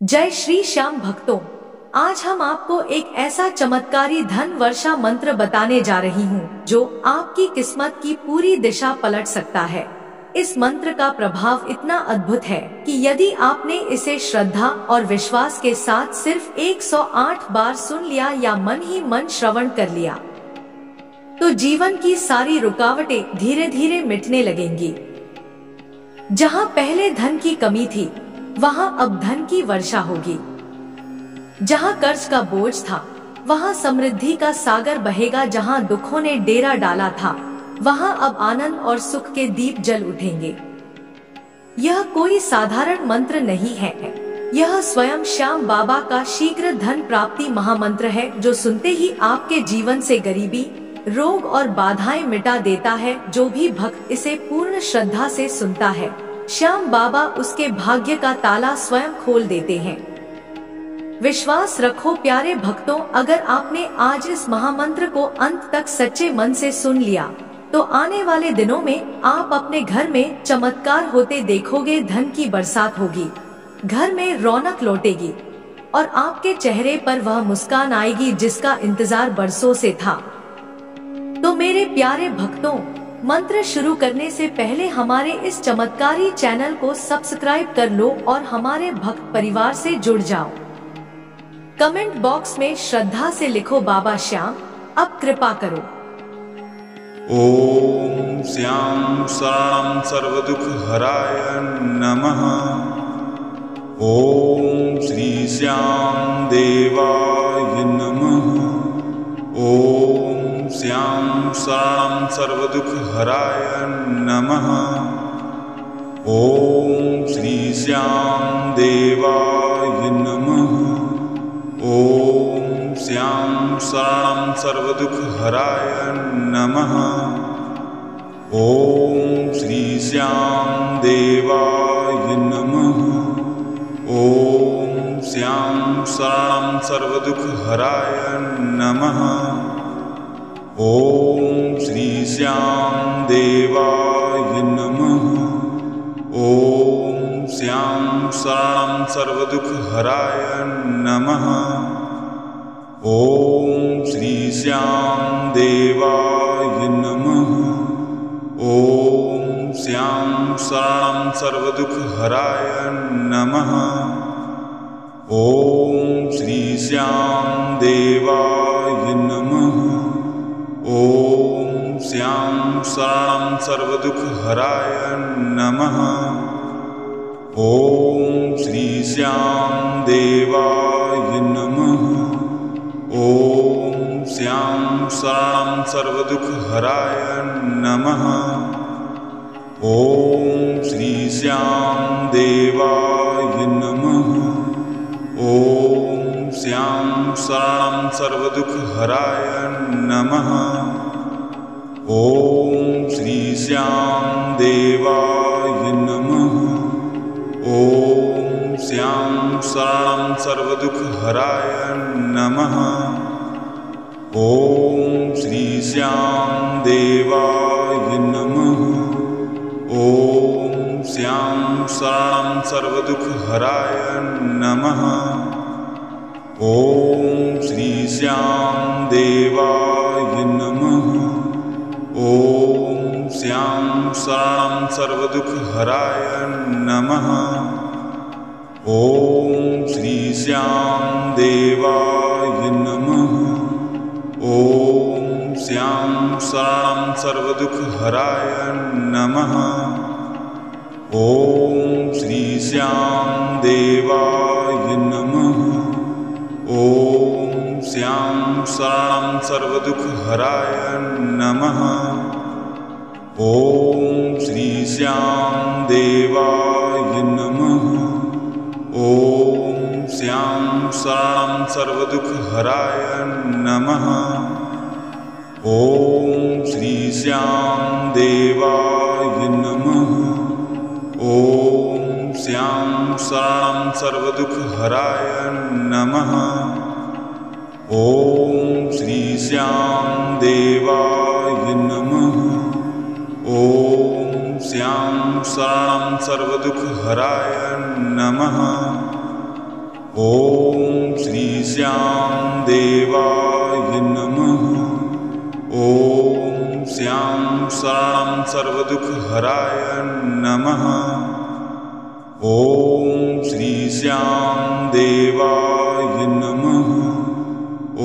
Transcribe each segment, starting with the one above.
जय श्री श्याम भक्तों, आज हम आपको एक ऐसा चमत्कारी धन वर्षा मंत्र बताने जा रही हूँ जो आपकी किस्मत की पूरी दिशा पलट सकता है। इस मंत्र का प्रभाव इतना अद्भुत है कि यदि आपने इसे श्रद्धा और विश्वास के साथ सिर्फ 108 बार सुन लिया या मन ही मन श्रवण कर लिया, तो जीवन की सारी रुकावटें धीरे धीरे मिटने लगेंगी। जहाँ पहले धन की कमी थी, वहाँ अब धन की वर्षा होगी। जहाँ कर्ज का बोझ था, वहाँ समृद्धि का सागर बहेगा। जहाँ दुखों ने डेरा डाला था, वहाँ अब आनंद और सुख के दीप जल उठेंगे। यह कोई साधारण मंत्र नहीं है, यह स्वयं श्याम बाबा का शीघ्र धन प्राप्ति महामंत्र है, जो सुनते ही आपके जीवन से गरीबी, रोग और बाधाएं मिटा देता है। जो भी भक्त इसे पूर्ण श्रद्धा से सुनता है, श्याम बाबा उसके भाग्य का ताला स्वयं खोल देते हैं। विश्वास रखो प्यारे भक्तों, अगर आपने आज इस महामंत्र को अंत तक सच्चे मन से सुन लिया, तो आने वाले दिनों में आप अपने घर में चमत्कार होते देखोगे। धन की बरसात होगी, घर में रौनक लौटेगी और आपके चेहरे पर वह मुस्कान आएगी जिसका इंतजार बरसों से था। तो मेरे प्यारे भक्तों, मंत्र शुरू करने से पहले हमारे इस चमत्कारी चैनल को सब्सक्राइब कर लो और हमारे भक्त परिवार से जुड़ जाओ। कमेंट बॉक्स में श्रद्धा से लिखो, बाबा श्याम अब कृपा करो। ओम श्याम शरणं सर्वदुख हराय नमः। ओम श्री श्याम देवाय नमः। ओम श्याम शरणं सर्वदुख हराय नमः। ओम श्री श्याम देवाय नमः। ओम श्याम शरणं सर्वदुख हराय नमः। ओम श्री श्याम देवाय नमः। ओम श्याम शरणं सर्वदुख हराय नमः। ओम श्री श्याम देवाय नमः। ओम श्याम शरणं सर्वदुख हराय नमः। ओम श्री श्याम देवाय नमः। ओम श्याम शरणं सर्वदुख हराय नमः। ओम श्री श्याम देवाय नमः। ओम श्याम शरणं सर्वदुख हराय नमः। ओम श्री श्याम देवाय नमः। ओम श्याम शरणं सर्वदुख हराय नमः। ओम श्री श्याम देवाय नमः। ओम श्याम शरणं सर्वदुख हराय नमः। ओम श्री श्याम देवाय नमः। ओम श्याम शरणं सर्वदुख हराय नमः। ओम श्री श्याम देवाय नमः। ओम श्याम शरणं सर्वदुख हराय नमः। ओम श्री श्याम देवाय नमः। ओम श्याम शरणं सर्वदुख हराय नमः। ओम श्री श्याम देवाय नमः। ओम श्याम शरणं सर्वदुख हराय नमः। ओम श्री श्याम देवाय नमः। ओम श्याम शरणं सर्वदुख हराय नमः। ओम श्री श्याम देवाय नमः। ओम श्याम शरणं सर्वदुख हराय नमः। ओम श्री श्याम देवाय नमः। ओम श्याम शरणं सर्वदुख हराय नमः। ओम श्री श्याम देवाय नमः। ओम श्याम शरणं सर्वदुख हराय नमः। ॐ श्री श्याम देवाय नमः। ॐ श्याम शरणं सर्वदुःखहराय नमः। ॐ श्री श्याम देवाय नमः।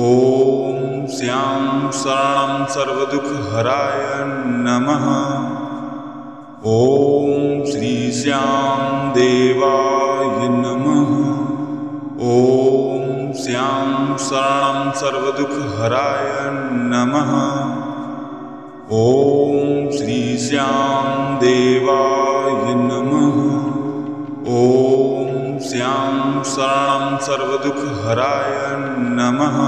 ॐ श्याम शरणं सर्वदुःखहराय नमः। ॐ श्री श्याम देवाय नमः। ॐ श्याम शरणं सर्वदुःखहराय नमः। ॐ श्री श्याम देवाय नमः। ॐ श्याम शरणं सर्वदुःखहराय नमः।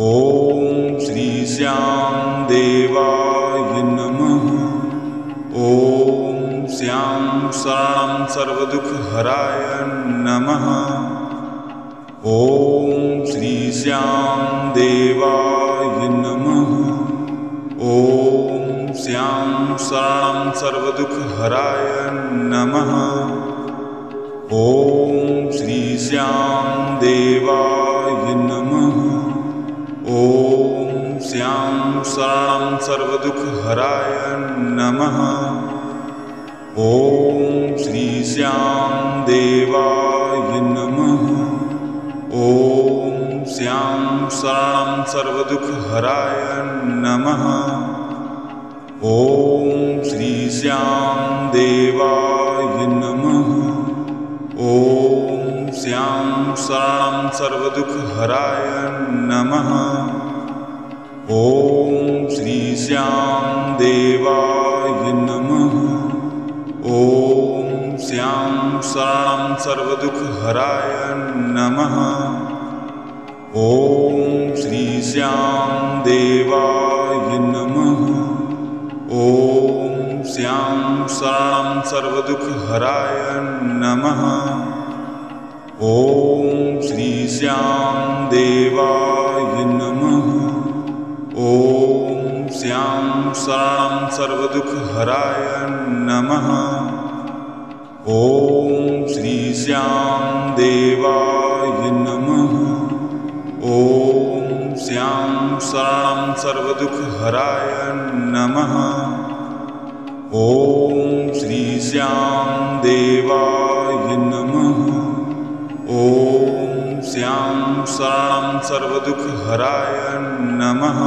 ॐ श्री श्याम देवाय नमः। ॐ श्याम शरणं सर्वदुःखहराय नमः। ॐ श्री श्याम देवाय नमः। ॐ श्याम शरणं सर्वदुःखहराय नमः। ॐ श्री श्याम देवाय नमः। ॐ श्याम शरणं सर्वदुःखहराय नमः। ॐ श्री श्याम देवाय नमः। ॐ श्याम शरणं सर्वदुःखहराय नमः। ॐ श्री श्याम देवाय नमः। ॐ श्याम शरणं सर्वदुःखहराय नमः। ॐ श्री श्याम देवाय नमः। ॐ श्याम शरणं सर्वदुःखहराय नमः। ॐ श्री श्याम देवाय नमः। ॐ श्याम शरणं सर्वदुःखहराय नमः। ॐ श्री श्याम देवाय नमः। ॐ श्याम शरणं सर्वदुःखहराय नमः। ॐ श्री श्याम देवाय नमः। ॐ श्याम शरणं सर्वदुःखहराय नमः। ॐ श्री श्याम देवाय नमः। ॐ श्याम शरणं सर्वदुःखहराय नमः।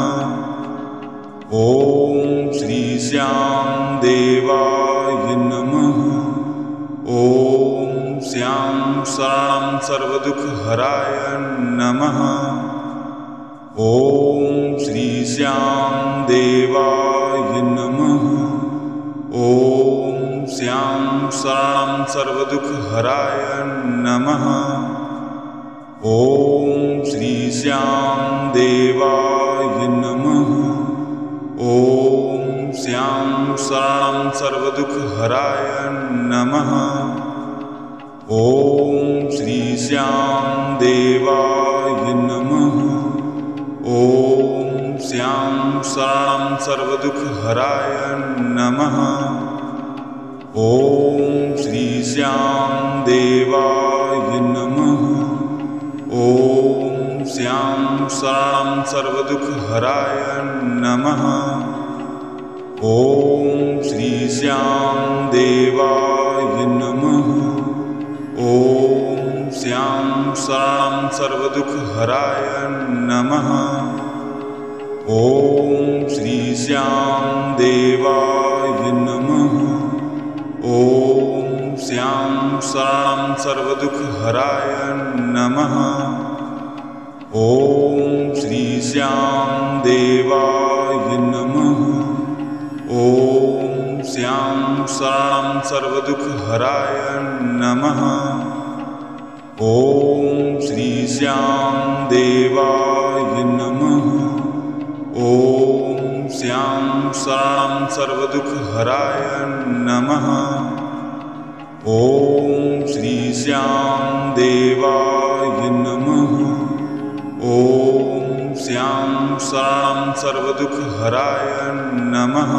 ॐ श्री श्याम देवाय नमः। ॐ श्याम शरणं सर्वदुःखहराय नमः। ॐ श्री श्याम देवाय नमः। ॐ श्याम शरणं सर्वदुःखहराय नमः। ॐ श्री श्याम देवाय नमः। ॐ श्याम शरणं सर्वदुःखहराय नमः। ॐ श्री श्याम देवाय नमः। ॐ श्याम शरणं सर्वदुःखहराय नमः। ॐ श्री श्याम देवाय नमः। ॐ श्याम शरणं सर्वदुःखहराय नमः। ॐ श्री श्याम देवाय नमः। ॐ श्याम शरणं सर्वदुःखहराय नमः। ॐ श्री श्याम देवाय नमः। ॐ श्याम शरणं सर्वदुःखहराय नमः। ॐ श्री श्याम देवाय नमः। ॐ श्याम शरणं सर्वदुःखहराय नमः। ॐ श्री श्याम देवाय नमः। ॐ श्याम शरणं सर्वदुःखहराय नमः। ॐ श्री श्याम देवाय नमः। ॐ श्याम शरणं सर्वदुःखहराय नमः।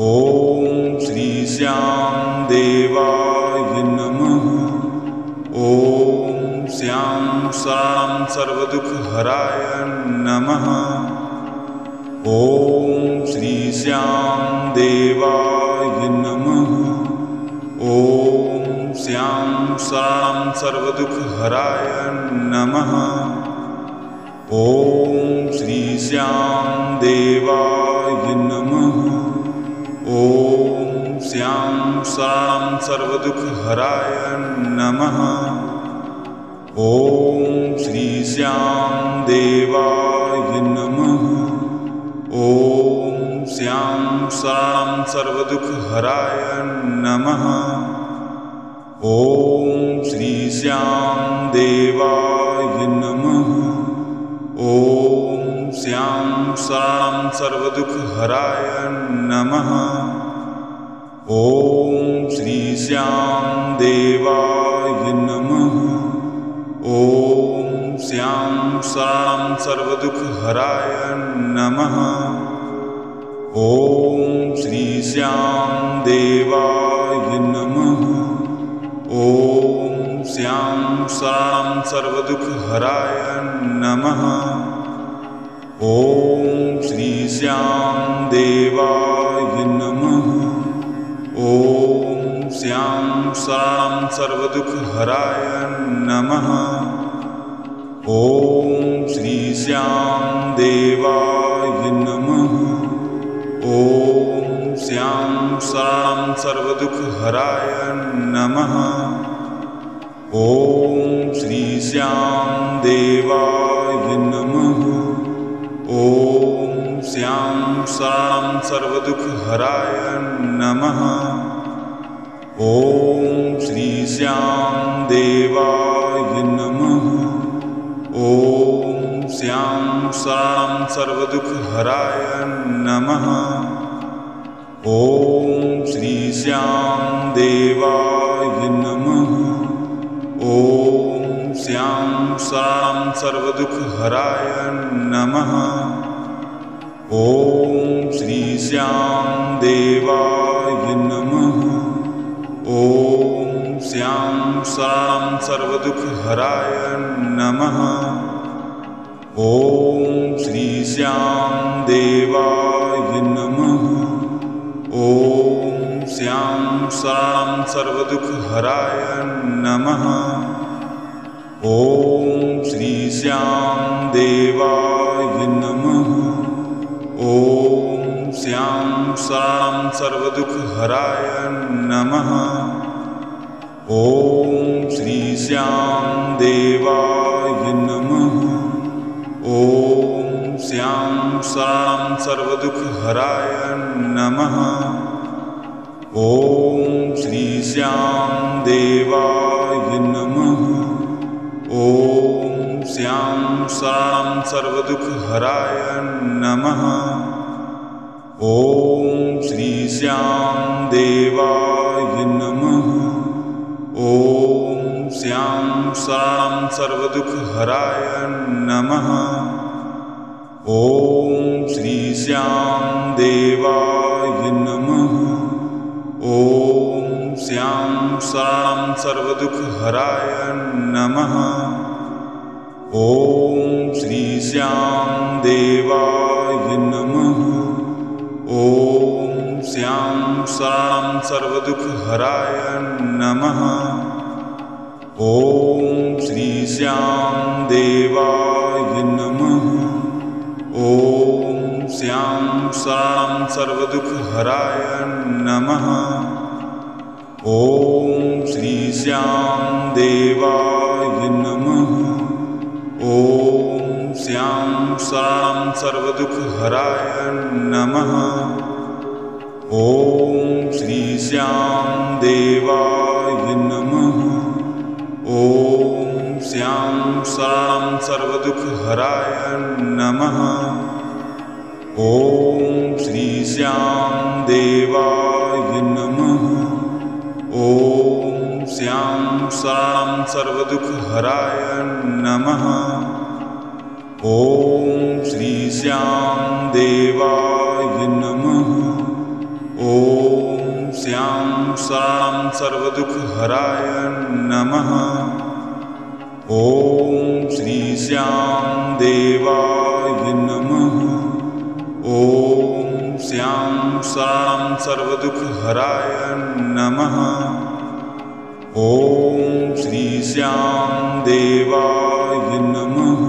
ॐ श्री श्याम देवाय नमः। ॐ श्यां शरणं सर्वदुःखहराय नमः। ॐ श्री श्यां देवाय नमः। ॐ श्यां शरणं सर्वदुःखहराय नमः। ॐ श्री श्यां देवाय नमः। ॐ श्यां शरणं सर्वदुःखहराय नमः। ॐ श्री श्यां देवाय नमः। ॐ श्यां शरणं सर्वदुःखहराय नमः। ॐ श्री श्यां देवाय नमः। ॐ श्यां शरणं सर्वदुःखहराय नमः। ॐ श्री श्यां देवाय नमः। ॐ श्यां शरणं सर्वदुःखहराय नमः। ॐ श्री श्यां देवाय नमः। ॐ श्यां शरणं सर्वदुःखहराय नमः। ॐ श्री श्यां देवाय नमः। ॐ श्यां शरणं सर्वदुःखहराय नमः। ॐ श्री श्यां देवाय नमः। ॐ श्यां शरणं सर्वदुःखहराय नमः। ॐ श्री श्यां देवाय नमः। ॐ श्यां शरणं सर्वदुःखहराय नमः। ॐ श्री श्यां देवाय नमः। ॐ श्यां शरणं सर्वदुःखहराय नमः। ॐ श्री श्यां देवाय नमः। ॐ श्यां शरणं सर्वदुःखहराय नमः। ॐ श्री श्यां देवाय नमः। ॐ श्यां शरणं सर्वदुःखहराय नमः। ॐ श्री श्यां देवाय नमः। ॐ श्यां शरणं सर्वदुःखहराय नमः। ॐ श्री श्यां देवाय नमः। ॐ श्यां शरणं सर्वदुःखहराय नमः। ॐ श्री श्यां देवाय नमः। ॐ श्यां शरणं सर्वदुःखहराय नमः। ॐ श्री श्यां देवाय नमः। ॐ श्यां शरणं सर्वदुःखहराय नमः। ॐ श्री श्यां देवाय नमः। ॐ श्यां शरणं सर्वदुःखहराय नमः। ॐ श्री श्यां देवाय नमः। ॐ श्यां शरणं सर्वदुःखहराय नमः। ॐ श्री श्यां देवाय नमः। ॐ श्यां शरणं सर्वदुःखहराय नमः। ॐ श्री श्यां देवाय नमः। ॐ श्यां शरणं सर्वदुःखहराय नमः। ॐ श्री श्यां देवाय नमः। ॐ श्यां शरणं सर्वदुःखहराय नमः। ॐ श्री श्यां देवाय नमः। ॐ श्यां शरणं सर्वदुःखहराय नमः। ॐ श्री श्यां देवाय नमः। ॐ श्यां शरणं सर्वदुःखहराय नमः। ॐ श्री श्यां देवाय नमः। ॐ श्यां शरणं सर्वदुःखहराय नमः। ॐ श्री श्याम देवाय नमः। ॐ श्याम शरणं सर्वदुःखहराय नमः। ॐ श्री श्याम देवाय नमः।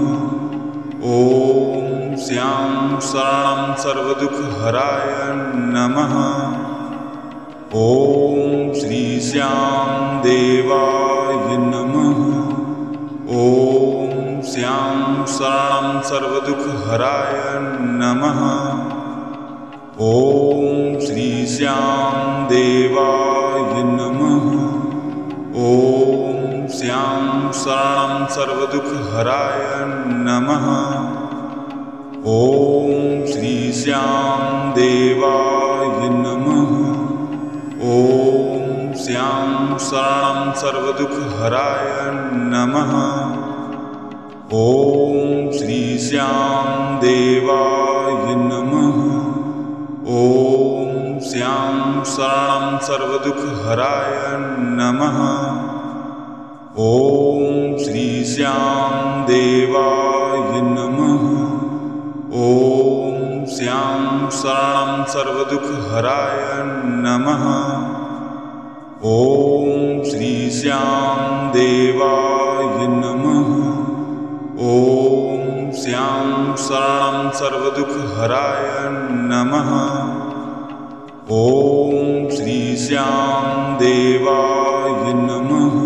ॐ श्याम शरणं सर्वदुःखहराय नमः। ॐ श्री श्याम देवाय नमः। ॐ श्याम शरणं सर्वदुःखहराय नमः। ॐ श्री श्याम देवाय नमः। ॐ श्याम शरणं सर्वदुःखहराय नमः। ॐ श्री श्याम देवाय नमः। ॐ श्याम शरणं सर्वदुःखहराय नमः। ॐ श्री श्याम देवाय नमः। ॐ श्याम शरणं सर्वदुःखहराय नमः। ॐ श्री श्याम देवाय नमः। ॐ श्याम शरणं सर्वदुःखहराय नमः। ॐ श्री श्याम देवाय नमः। ॐ श्याम शरणं सर्वदुःखहराय नमः। ॐ श्री श्याम देवाय नमः।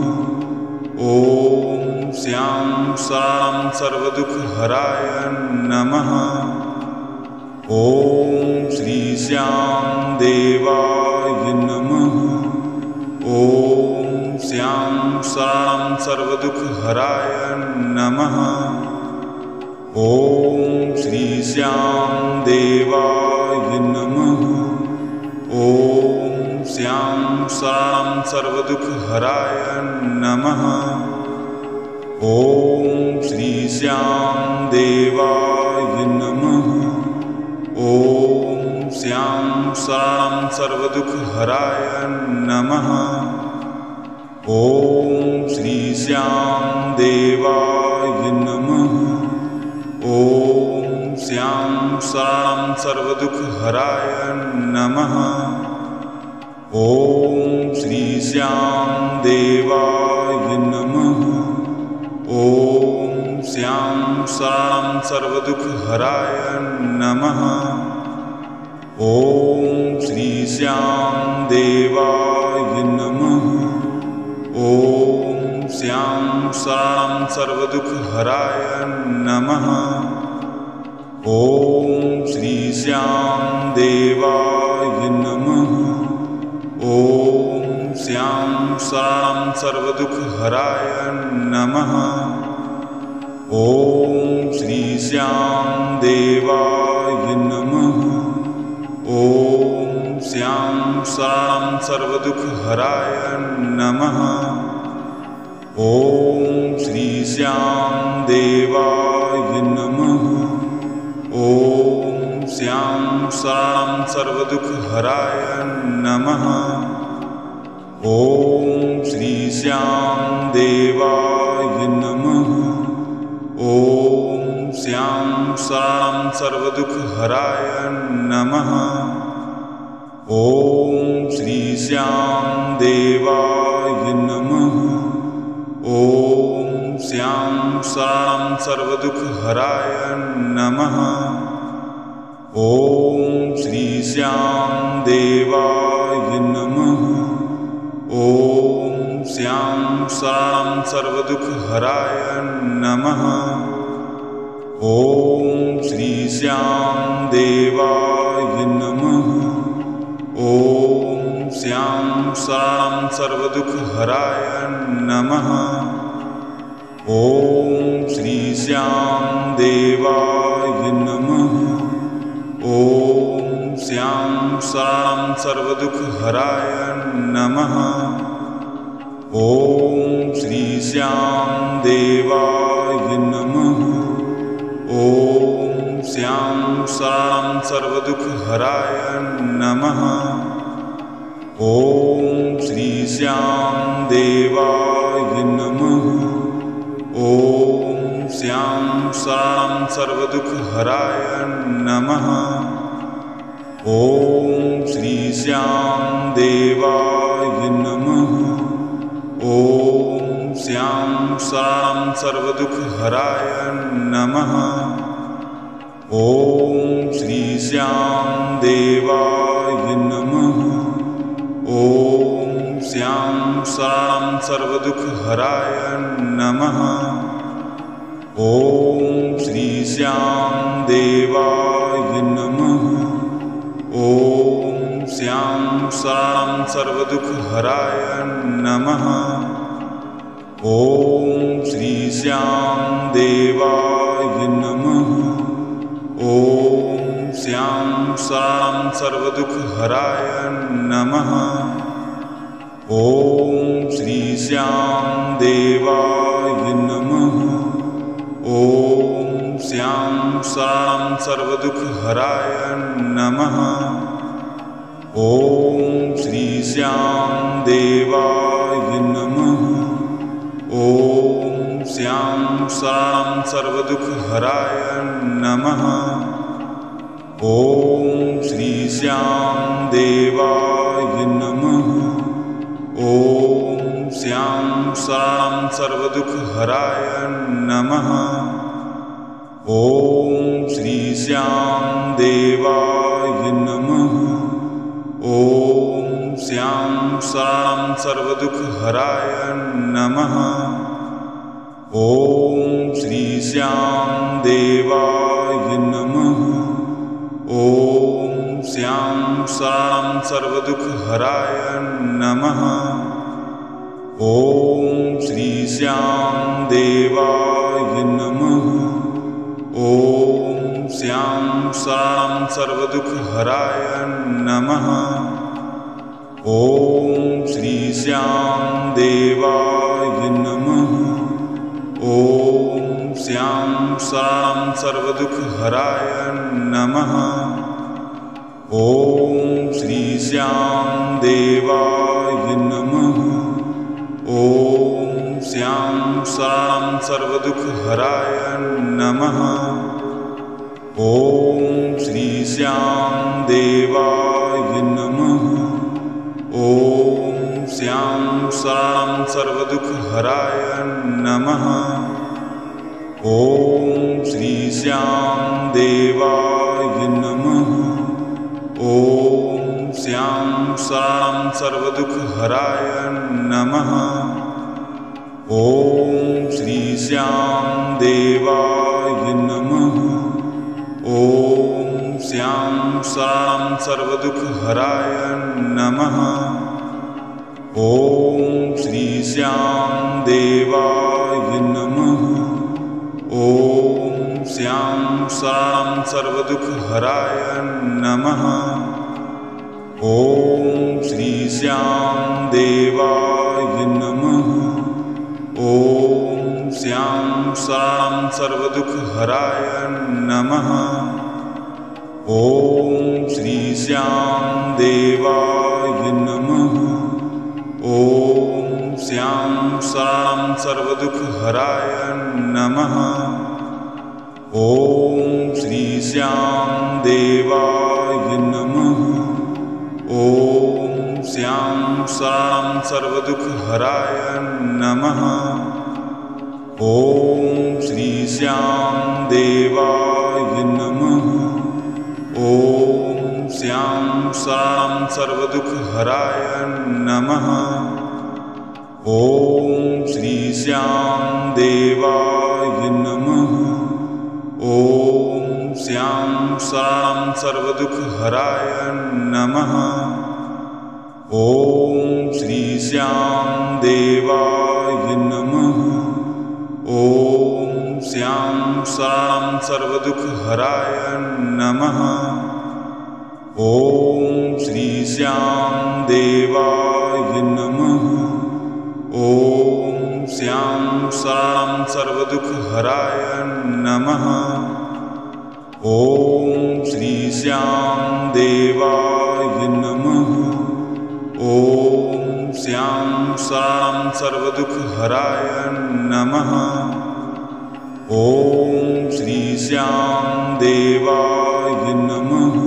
ॐ श्याम शरणं सर्वदुःखहराय नमः। ॐ श्री श्याम देवाय नमः। ॐ श्याम शरणं सर्वदुःखहराय नमः। ॐ श्री श्याम देवाय नमः। ॐ श्याम शरणं सर्वदुःखहराय नमः। ॐ श्री श्याम देवाय नमः। ॐ श्याम शरणं सर्वदुःखहराय नमः। ॐ श्री श्याम देवाय नमः। ॐ श्याम शरणं सर्वदुःखहराय नमः। ॐ श्री श्याम देवाय नमः। ॐ श्याम शरणं सर्वदुःखहराय नमः। ॐ श्री श्याम देवाय नमः। ॐ श्याम शरणं सर्वदुःखहराय नमः। ॐ श्री श्याम देवाय नमः। ॐ श्याम शरणं सर्वदुःखहराय नमः। ॐ श्री श्याम देवाय नमः। ॐ श्याम शरणं सर्वदुःखहराय नमः। ॐ श्री श्याम देवाय नमः। ॐ श्याम शरणं सर्वदुःखहराय नमः। ॐ श्री श्याम देवाय नमः। ॐ श्याम शरणं सर्वदुःखहराय नमः। ॐ श्री श्याम देवाय नमः। ॐ श्याम शरणं सर्वदुःखहराय नमः। ॐ श्री श्याम देवाय नमः। ॐ श्याम शरणं सर्वदुःखहराय नमः। ॐ श्री श्याम देवाय नमः। ॐ श्याम शरणं सर्वदुःखहराय नमः। ॐ श्री श्याम देवाय नमः। ॐ श्याम शरणं सर्वदुःखहराय नमः। ॐ श्री श्याम देवाय नमः। ॐ श्याम शरणं सर्वदुःखहराय नमः। ॐ श्री श्याम देवाय नमः। ॐ सर्वदुःखहराय नमः। ॐ श्री श्याम देवाय नमः। ॐ श्याम शरणं सर्वदुःखहराय नमः। ॐ श्री श्याम देवाय नमः। ॐ श्याम शरणं सर्वदुःखहराय नमः। ॐ श्री श्याम देवाय नमः। ॐ श्याम शरणं सर्वदुःखहराय नमः। ॐ श्री श्याम देवाय नमः। ॐ श्याम शरणं सर्वदुःखहराय नमः। ॐ श्री श्याम देवाय नमः। ॐ श्याम शरणं सर्वदुःखहराय नमः। ॐ श्री श्याम देवाय नमः। ॐ श्याम शरणं सर्वदुःखहराय नमः। ॐ श्री श्याम देवाय नमः। ॐ श्याम शरणं सर्वदुःखहराय नमः। ॐ श्री श्याम देवाय नमः। ॐ श्याम शरणं सर्वदुःखहराय नमः। ॐ श्री श्याम देवाय नमः। ॐ श्याम शरणं सर्वदुःखहराय नमः। ॐ श्री श्याम देवाय नमः। ॐ श्याम शरणं सर्वदुःखहराय नमः। ॐ श्री श्याम देवाय नमः। ॐ श्याम शरणं सर्वदुःखहराय नमः। ॐ श्री श्याम देवाय नमः। ॐ श्याम शरणं सर्वदुःखहराय नमः। ॐ श्री श्याम देवाय नमः। ॐ श्याम शरणं सर्वदुःखहराय नमः। ॐ श्री श्याम देवाय नमः। ॐ श्याम शरणं सर्वदुःखहराय नमः। ॐ श्री श्याम देवाय नमः। ॐ श्याम शरणं सर्वदुःखहराय नमः। ॐ श्री श्याम देवाय नमः। ॐ श्याम शरणं सर्वदुःखहराय नमः। ॐ श्री श्याम देवाय नमः। ॐ श्याम शरणं सर्वदुःखहराय नमः। ॐ श्री श्याम देवाय नमः। ॐ श्याम शरणं सर्वदुःखहराय नमः। ॐ श्री श्याम देवाय नमः। ॐ श्याम शरणं सर्वदुःखहराय नमः। ॐ श्री श्याम देवाय नमः। ॐ श्याम शरणं सर्वदुःखहराय नमः। ॐ श्री श्याम देवाय नमः। ॐ श्याम शरणं सर्वदुःखहराय नमः। ॐ श्री श्याम देवाय नमः। ॐ श्याम शरणं सर्वदुःखहराय नमः। ॐ श्री श्याम देवाय नमः। ॐ श्याम शरणं सर्वदुःखहराय नमः। ॐ श्री श्याम देवाय नमः। ॐ श्याम शरणं सर्वदुःखहराय नमः। ॐ श्री श्याम देवाय नमः।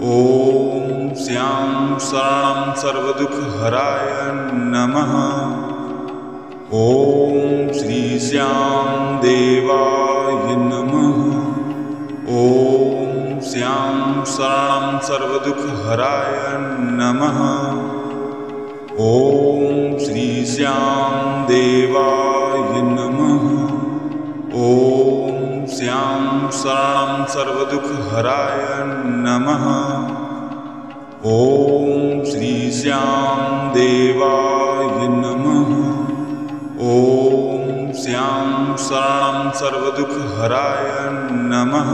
ॐ श्याम शरणं सर्वदुःखहराय नमः। ॐ श्री श्याम देवाय नमः। ॐ श्याम शरणं सर्वदुःखहराय नमः। ॐ श्री श्याम देवाय नमः। ॐ श्याम शरणं सर्वदुःखहराय नमः। ॐ श्री श्याम देवाय नमः। ॐ श्याम शरणं सर्वदुःखहराय नमः।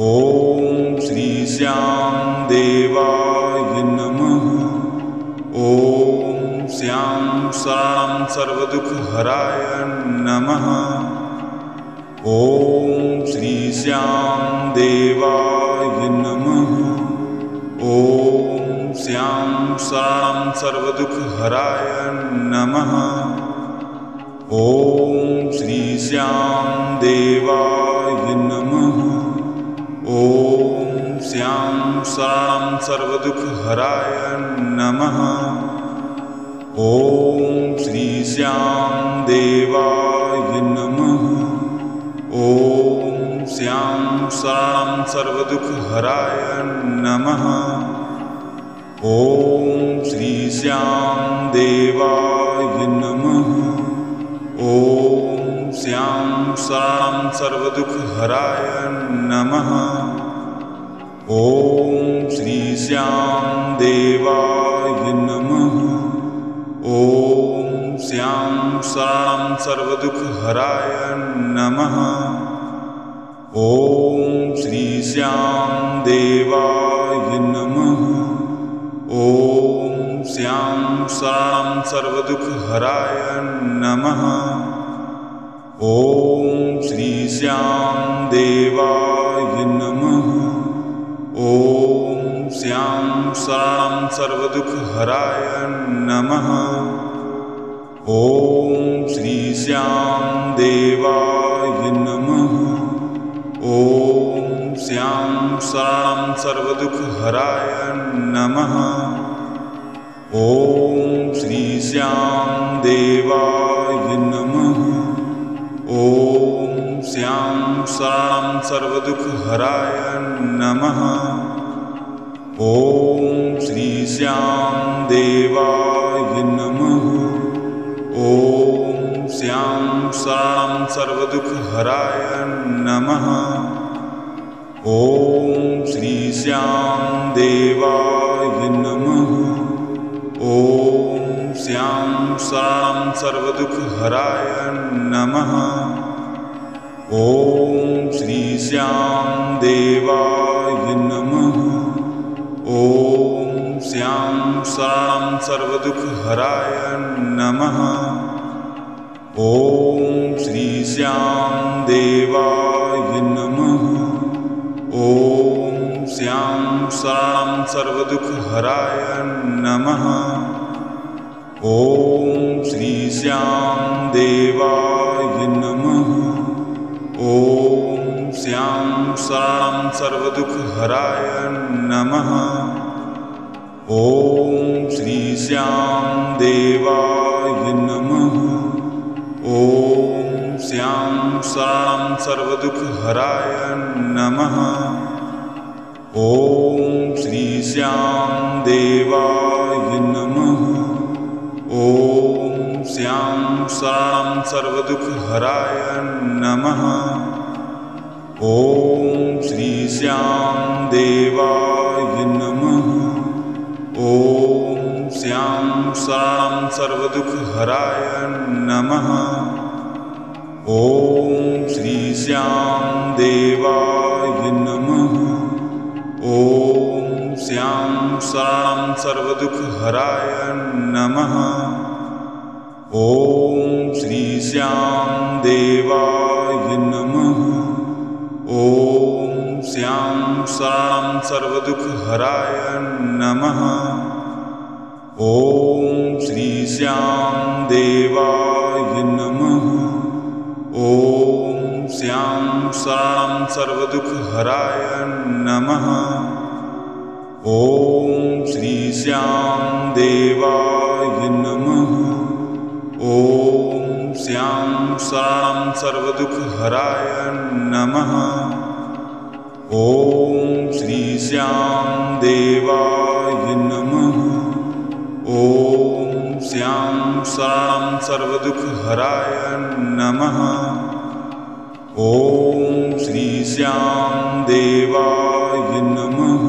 ॐ श्री श्याम देवाय नमः। ॐ श्याम शरणं सर्वदुःखहराय नमः। ॐ श्री श्याम देवाय नमः। ॐ श्याम शरणं सर्वदुःखहराय नमः। ॐ श्री श्याम देवाय नमः। ॐ श्याम शरणं सर्वदुःखहराय नमः। ॐ श्री श्याम देवाय नमः। ॐ श्याम शरणं सर्वदुःखहराय नमः। ॐ श्री श्याम देवाय नमः। ॐ श्याम शरणं सर्वदुःखहराय नमः। ॐ श्री श्याम देवाय नमः। ॐ श्याम शरणं सर्वदुःखहराय नमः। ॐ श्री श्याम देवाय नमः। ॐ श्याम शरणं सर्वदुःखहराय नमः। ॐ श्री श्याम देवाय नमः। ॐ श्याम शरणं सर्वदुःखहराय नमः। ॐ श्री श्याम देवाय नमः। ॐ श्याम शरणं सर्वदुःखहराय नमः। ॐ श्री श्याम देवाय नमः। ॐ श्याम शरणं सर्वदुःखहराय नमः। ॐ श्री श्याम देवाय नमः। ॐ श्याम शरणं सर्वदुःखहराय नमः। ॐ श्री श्याम देवाय नमः। ॐ श्याम शरणं सर्वदुःखहराय नमः। ॐ श्री श्याम देवाय नमः। ॐ श्याम शरणं सर्वदुःखहराय नमः। ॐ श्री श्याम देवाय नमः। ॐ श्याम शरणं सर्वदुःखहराय नमः। ॐ श्री श्याम देवाय नमः। ॐ श्याम शरणं सर्वदुःखहराय नमः। ॐ श्री श्याम देवाय नमः। ॐ श्याम शरणं सर्वदुःखहराय नमः। ॐ श्री श्याम देवाय नमः। ॐ श्याम शरणं सर्वदुःखहराय नमः। ॐ श्री श्याम देवाय नमः। ॐ श्याम शरणं सर्वदुःखहराय नमः। ॐ श्री श्याम देवाय नमः। ॐ श्याम शरणं सर्वदुःखहराय नमः। ॐ श्री श्याम देवाय नमः। ॐ श्याम शरणं सर्वदुःखहराय नमः। ॐ श्री श्याम देवाय नमः। ॐ श्याम शरणं सर्वदुःखहराय नमः। ॐ श्री श्याम देवाय नमः। ॐ श्याम शरणं सर्वदुःखहराय नमः। ॐ श्री श्याम देवाय नमः। ॐ श्याम शरणं सर्वदुःखहराय नमः। ॐ श्री श्याम देवाय नमः।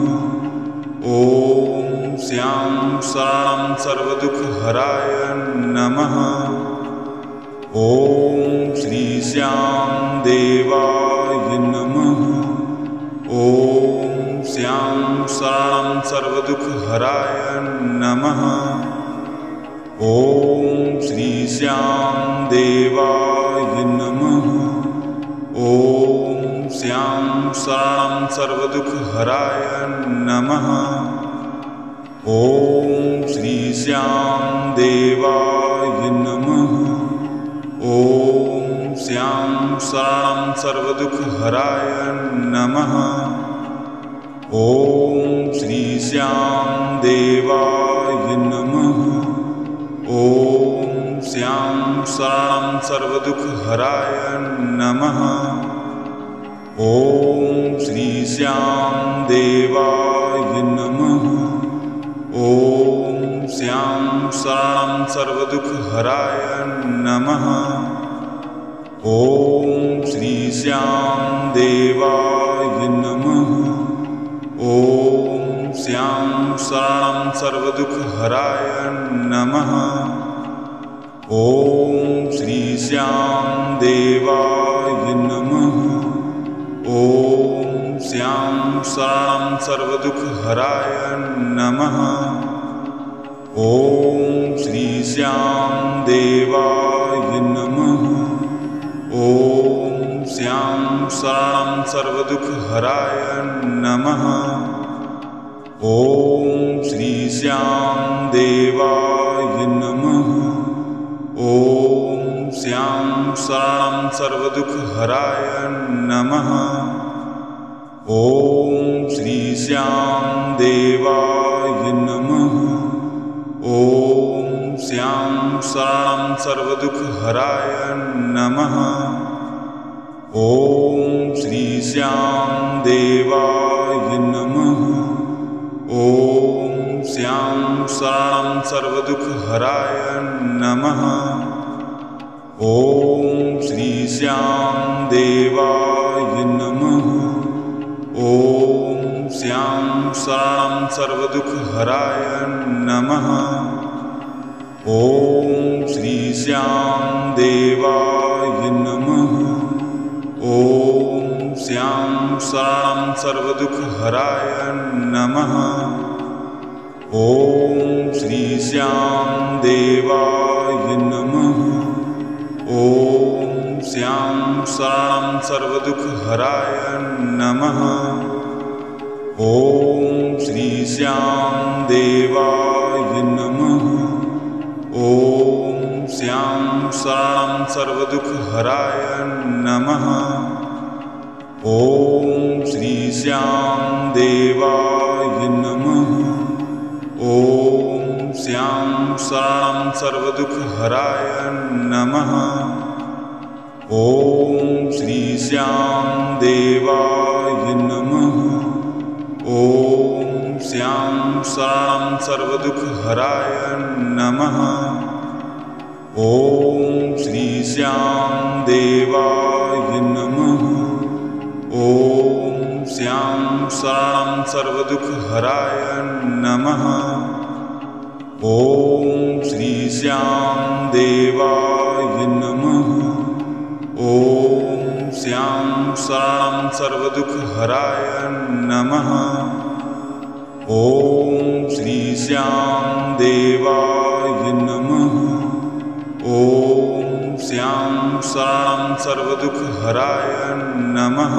ॐ श्याम शरणं सर्वदुःखहराय नमः। ॐ श्री श्याम देवाय नमः। ॐ श्याम शरणं सर्वदुःखहराय नमः। ॐ श्री श्याम देवाय नमः। ॐ श्याम शरणं सर्वदुःखहराय नमः। ॐ श्री श्याम देवाय नमः। ॐ श्याम शरणं सर्वदुःखहराय नमः। ॐ श्री श्याम देवाय नमः। ॐ श्याम शरणं सर्वदुःखहराय नमः। ॐ श्री श्याम देवाय नमः। ॐ श्याम शरणं सर्वदुःखहराय नमः। ॐ श्री श्याम देवाय नमः। ॐ श्याम शरणं सर्वदुःखहराय नमः। ॐ श्री श्याम देवाय नमः। ॐ श्याम शरणं सर्वदुःखहराय नमः। ॐ श्री श्याम देवाय नमः। ॐ श्याम शरणं सर्वदुःखहराय नमः। ॐ श्री श्याम देवाय नमः। ॐ श्याम शरणं सर्वदुःखहराय नमः। ॐ श्री श्याम देवाय नमः। ॐ श्याम शरणं सर्वदुःखहराय नमः। ॐ श्री श्याम देवाय नमः। ॐ श्याम शरणं सर्वदुःखहराय नमः। ॐ श्री श्याम देवाय नमः। ॐ श्याम शरणं सर्वदुःखहराय नमः। ॐ श्री श्याम देवाय नमः। ॐ श्याम शरणं सर्वदुःखहराय नमः। ॐ श्री श्याम देवाय नमः। ॐ श्याम शरणं सर्वदुःखहराय नमः। ॐ श्री श्याम देवाय नमः। ॐ श्याम शरणं सर्वदुःखहराय नमः। ॐ श्री श्याम देवाय नमः। ॐ श्याम शरणं सर्वदुःखहराय नमः। ॐ श्री श्याम देवाय नमः। ॐ श्याम शरणं सर्वदुःखहराय नमः। ॐ श्री श्याम देवाय नमः। ॐ श्याम शरणं सर्वदुःखहराय नमः। ॐ श्री श्याम देवाय नमः। ॐ श्याम शरणं सर्वदुःखहराय नमः। ॐ श्री श्याम देवाय नमः। ॐ श्याम शरणं सर्वदुःखहराय नमः।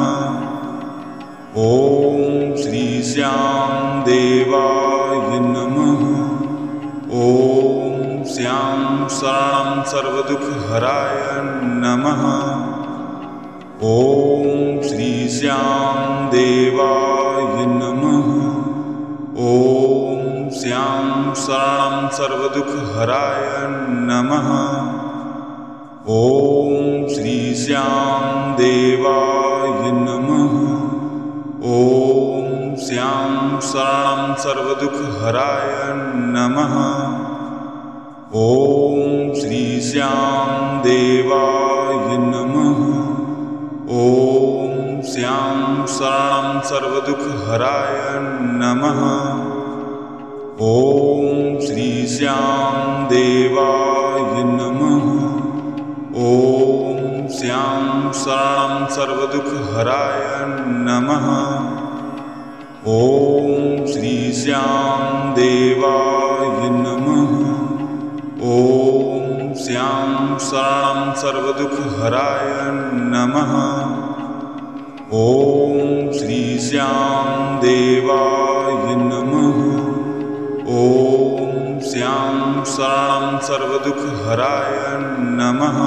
ॐ श्री श्याम देवाय नमः। ॐ श्याम शरणं सर्वदुःखहराय नमः। ॐ श्री श्याम देवाय नमः। ॐ श्याम शरणं सर्वदुःखहराय नमः। ॐ श्री श्याम देवाय नमः। ॐ श्याम शरणं सर्वदुःखहराय नमः। ॐ श्री श्याम देवाय नमः। ॐ श्याम शरणं सर्वदुःखहराय नमः। ॐ श्री श्याम देवाय नमः। ॐ श्याम शरणं सर्वदुःखहराय नमः। ॐ श्री श्याम देवाय नमः। ॐ श्याम शरणं सर्वदुःखहराय नमः। ॐ श्री श्याम देवाय नमः। ॐ श्याम शरणं सर्वदुःखहराय नमः।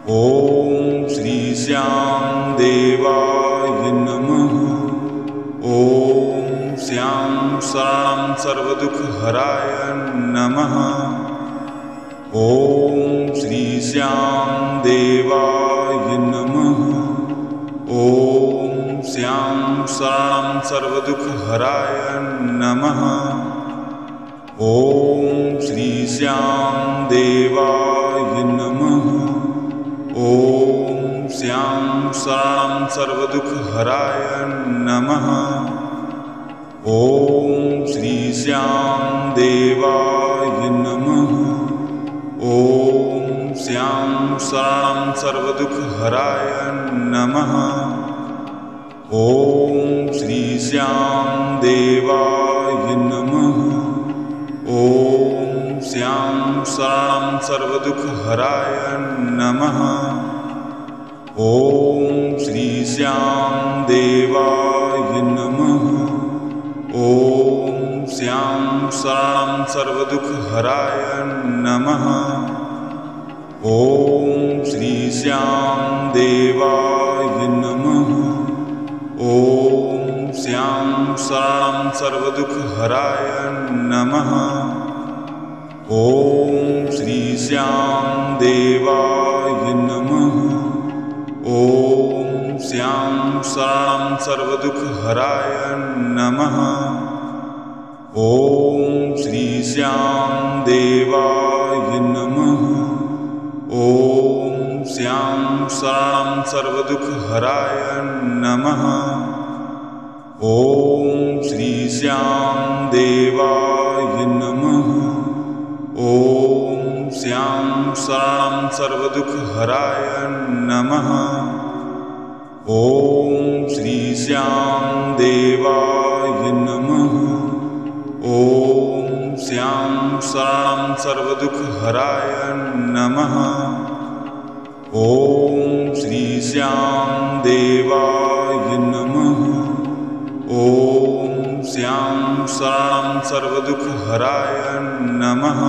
ॐ श्री श्याम देवाय नमः। ॐ श्याम शरणं सर्वदुःखहराय नमः। ॐ श्री श्याम देवाय नमः। ॐ श्याम शरणं सर्वदुःखहराय नमः। ॐ श्री श्याम देवाय नमः। ॐ श्याम शरणं सर्वदुःखहराय नमः। ॐ श्री श्याम देवाय नमः। ॐ श्याम शरणं सर्वदुःखहराय नमः। ॐ श्री श्याम देवाय नमः। ॐ श्याम शरणं सर्वदुःखहराय नमः। ॐ श्री श्याम देवाय नमः। ॐ श्याम शरणं सर्वदुःखहराय नमः। ॐ श्री श्याम देवाय नमः। ॐ श्याम शरणं सर्वदुःखहराय नमः। ॐ श्री श्याम देवाय नमः। ॐ श्याम शरणं सर्वदुःखहराय नमः। ॐ श्री श्याम देवाय नमः। ॐ श्याम शरणं सर्वदुःखहराय नमः। ॐ श्री श्याम देवाय नमः। ॐ श्याम शरणं सर्वदुःखहराय नमः। ॐ श्री श्याम देवाय नमः। ॐ श्याम शरणं सर्वदुःखहराय नमः। ॐ श्री श्याम देवाय नमः। ॐ श्याम शरणं सर्वदुःखहराय नमः।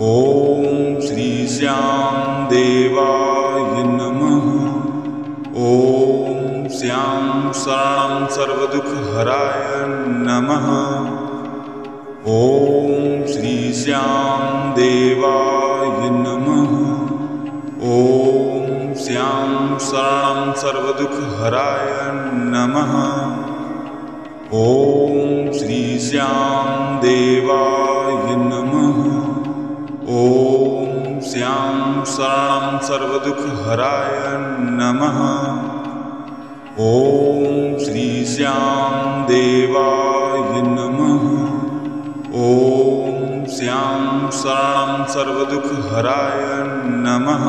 ॐ श्री श्याम देवाय नमः। ॐ श्याम शरणं सर्वदुःखहराय नमः। ॐ श्री श्याम देवाय नमः। ॐ श्याम शरणं सर्वदुःखहराय नमः। ॐ श्री श्याम देवाय नमः। ॐ श्याम शरणं सर्वदुःखहराय नमः। ॐ श्री श्याम देवाय नमः। ॐ श्याम शरणं सर्वदुःखहराय नमः।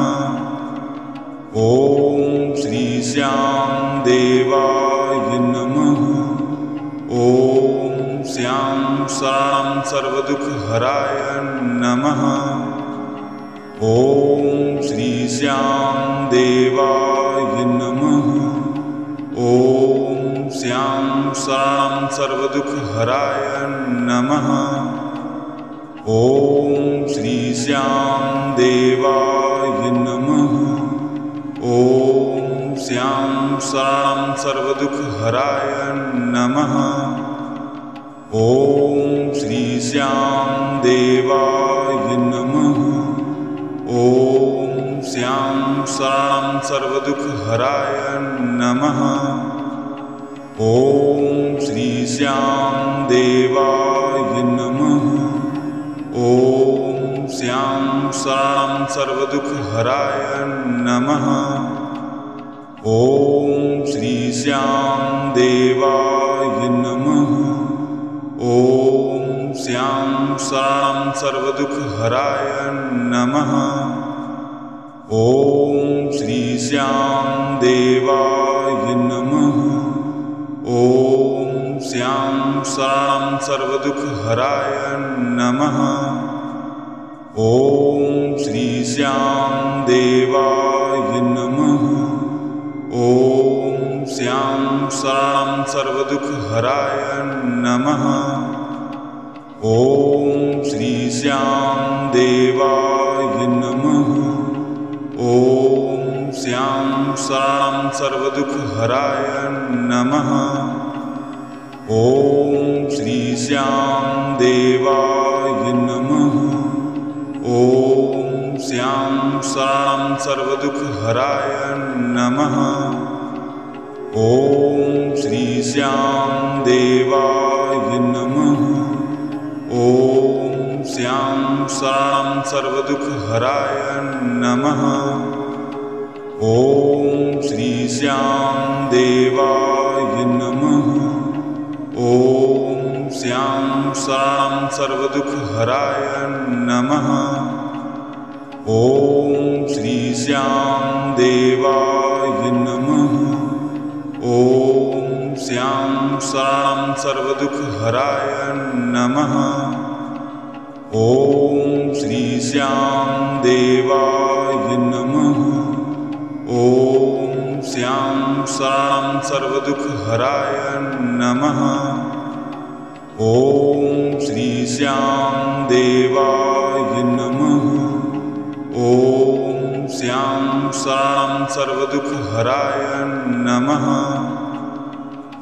ॐ श्री श्याम देवाय नमः। ॐ श्याम शरणं सर्वदुःखहराय नमः। ॐ श्री श्याम देवाय नमः। ॐ श्याम शरणं सर्वदुःखहराय नमः। ॐ श्री श्याम देवाय नमः। ॐ श्यां शरणं सर्वदुःखहराय नमः। ॐ श्री श्याम देवाय नमः। ॐ श्यां शरणं सर्वदुःखहराय नमः। ॐ श्री श्याम देवाय नमः। ॐ श्यां शरणं सर्वदुःखहराय नमः। ॐ श्री श्याम देवाय नमः। ॐ श्यां शरणं सर्वदुःखहराय नमः। ॐ श्री श्याम देवाय नमः। ॐ श्यां शरणं सर्वदुःखहराय नमः। ॐ श्री श्याम देवाय नमः। ॐ श्यां शरणं सर्वदुःखहराय नमः। ॐ श्री श्याम देवाय नमः। ॐ श्यां शरणं सर्वदुःखहराय नमः। ॐ श्री श्याम देवाय नमः। ॐ श्यां शरणं सर्वदुःखहराय नमः। ॐ श्री श्याम देवाय नमः। ॐ श्यां शरणं सर्वदुःखहराय नमः। ॐ श्री श्याम देवाय नमः। ॐ श्यां शरणं सर्वदुःखहराय नमः। ॐ श्री श्याम देवाय नमः। ॐ श्यां शरणं सर्वदुःखहराय नमः। ॐ श्री श्याम देवाय नमः। ॐ श्यां शरणं सर्वदुःखहराय नमः। ॐ श्री श्याम देवाय नमः। ॐ श्यां शरणं सर्वदुःखहराय नमः।